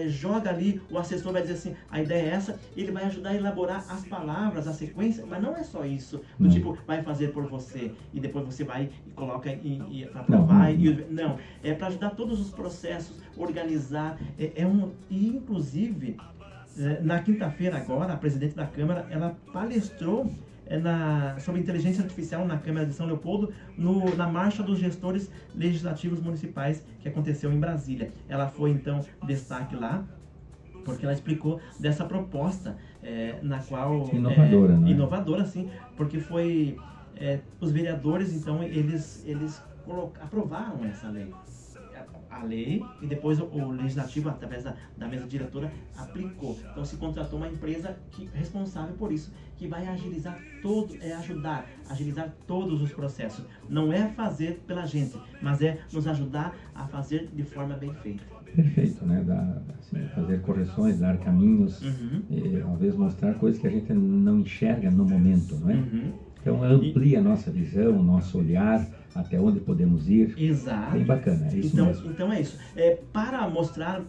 joga ali, o assessor vai dizer assim, a ideia é essa, ele vai ajudar a elaborar as palavras, a sequência, mas não é só isso, do tipo, vai fazer por você, e depois você vai e coloca para aprovar, não, é para ajudar todos os processos, organizar, e inclusive, na quinta-feira agora, a presidente da Câmara, ela palestrou sobre inteligência artificial na Câmara de São Leopoldo, na Marcha dos Gestores Legislativos Municipais, que aconteceu em Brasília. Ela foi, então, destaque lá, porque ela explicou dessa proposta, na qual... Inovadora, né? Inovadora, sim, porque foi... os vereadores, então, eles aprovaram essa lei. A lei, e depois o legislativo, através da mesa diretora, aplicou. Então se contratou uma empresa responsável por isso, que vai agilizar ajudar a agilizar todos os processos. Não é fazer pela gente, mas é nos ajudar a fazer de forma bem feita. Perfeito, né? Fazer correções, dar caminhos, talvez mostrar coisas que a gente não enxerga no momento, não é? Então amplia a nossa visão, o nosso olhar, até onde podemos ir. Exato. Bem bacana, é isso mesmo. Então é isso. Para mostrar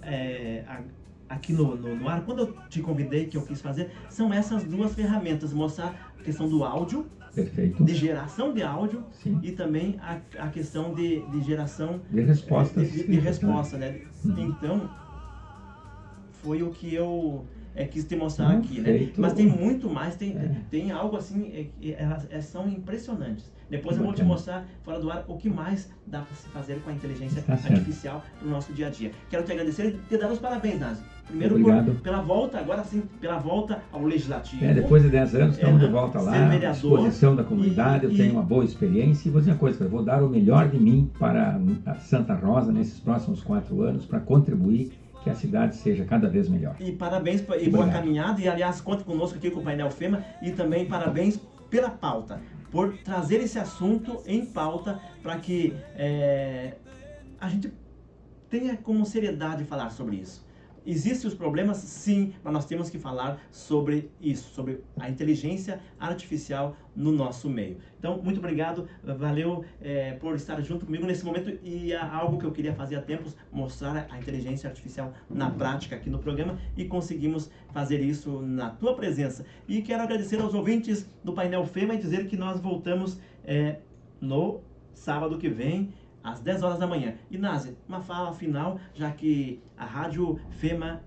aqui no ar, quando eu te convidei, que eu quis fazer, são essas duas ferramentas, mostrar a questão do áudio, perfeito, de geração de áudio, sim, e também a questão de geração de respostas. De resposta, né? Então, foi o que eu quis te mostrar aqui, né? Mas tem muito mais, tem algo assim, são impressionantes. Depois eu vou te mostrar, fora do ar, o que mais dá para se fazer com a inteligência artificial no nosso dia a dia. Quero te agradecer e te dar os parabéns, Nazi. Primeiro pela volta, agora sim, pela volta ao Legislativo. Depois de 10 anos, estamos de volta lá, à disposição da comunidade, eu tenho uma boa experiência e vou dizer uma coisa, eu vou dar o melhor de mim para a Santa Rosa nesses próximos 4 anos, para contribuir que a cidade seja cada vez melhor. E parabéns e boa caminhada, e aliás, conte conosco aqui com o Painel FEMA, e também parabéns pela pauta, por trazer esse assunto em pauta, para que a gente tenha como seriedade falar sobre isso. Existem os problemas, sim, mas nós temos que falar sobre isso, sobre a inteligência artificial no nosso meio. Então, muito obrigado, valeu por estar junto comigo nesse momento, e algo que eu queria fazer há tempos, mostrar a inteligência artificial na prática aqui no programa, e conseguimos fazer isso na tua presença. E quero agradecer aos ouvintes do Painel FEMA e dizer que nós voltamos no sábado que vem, às 10 horas da manhã. Inácio, uma fala final, já que a Rádio FEMA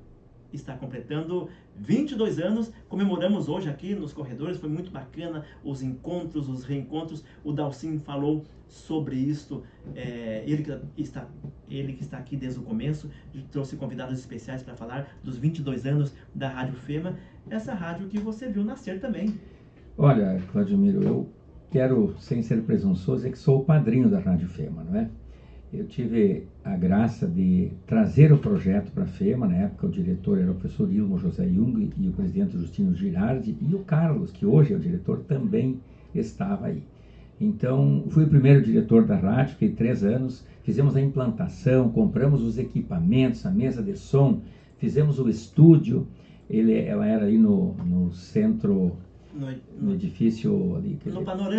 está completando 22 anos, comemoramos hoje aqui nos corredores, foi muito bacana, os encontros, os reencontros, o Dalcin falou sobre isso, ele que está aqui desde o começo, trouxe convidados especiais para falar dos 22 anos da Rádio FEMA, essa rádio que você viu nascer também. Olha, Claudemiro, eu quero, sem ser presunçoso, dizer que sou o padrinho da Rádio FEMA, não é? Eu tive a graça de trazer o projeto para a FEMA, na época o diretor era o professor Ilmo José Jung e o presidente Justino Girardi, e o Carlos, que hoje é o diretor, também estava aí. Então, fui o primeiro diretor da rádio, fiquei 3 anos, fizemos a implantação, compramos os equipamentos, a mesa de som, fizemos o estúdio, ela era ali no centro, no edifício ali,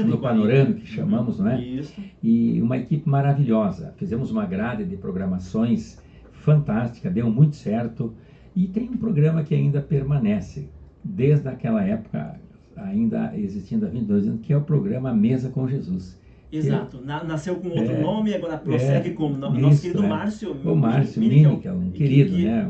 no Panorâmico, que chamamos, não é? Isso. E uma equipe maravilhosa, fizemos uma grade de programações fantástica, deu muito certo, e tem um programa que ainda permanece, desde aquela época, ainda existindo há 22 anos, que é o programa Mesa com Jesus. Exato, nasceu com outro nome, agora prossegue como nosso querido Márcio. O Márcio Mínica, um querido, né?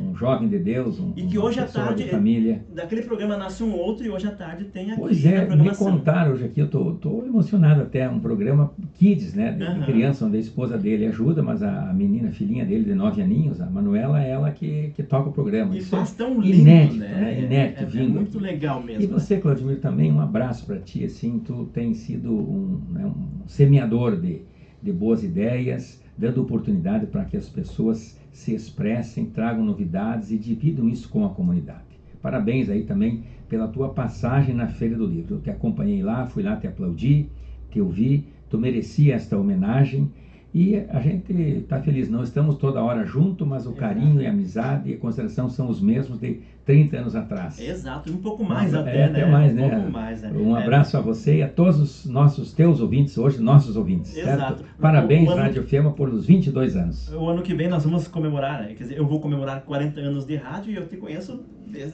Um jovem de Deus, e que hoje à tarde, de família. Daquele programa nasce um outro e hoje à tarde tem aqui pois é, me contaram hoje aqui, eu tô emocionado até, um programa Kids, né? De criança, onde a esposa dele ajuda, mas a menina, filhinha dele de 9 aninhos, a Manuela, ela que toca o programa. E isso faz tão lindo, inédito, né? Inédito, vindo. É muito legal mesmo. E você, Claudimir, também um abraço para ti, assim, tu tem sido um semeador de boas ideias, dando oportunidade para que as pessoas se expressem, tragam novidades e dividam isso com a comunidade. Parabéns aí também pela tua passagem na Feira do Livro. Eu te acompanhei lá, fui lá te aplaudir, te ouvi, tu merecia esta homenagem e a gente está feliz. Não estamos toda hora juntos, mas o carinho e a amizade e a consideração são os mesmos de 30 anos atrás. Exato, um pouco mais até, até mais, né? Um pouco mais, né? Um abraço a você e a todos os teus ouvintes, hoje nossos ouvintes. Exato. Certo? Parabéns, Rádio Fema, por os 22 anos. O ano que vem nós vamos comemorar, quer dizer, eu vou comemorar 40 anos de rádio e eu te conheço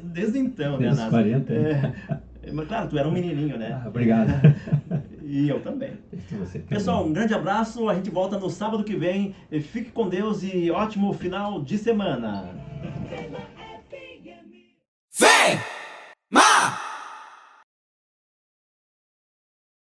desde então, né, Desde 40 anos. Mas claro, tu era um menininho, né? Obrigado. E eu também. Pessoal, um grande abraço, a gente volta no sábado que vem. Fique com Deus e ótimo final de semana.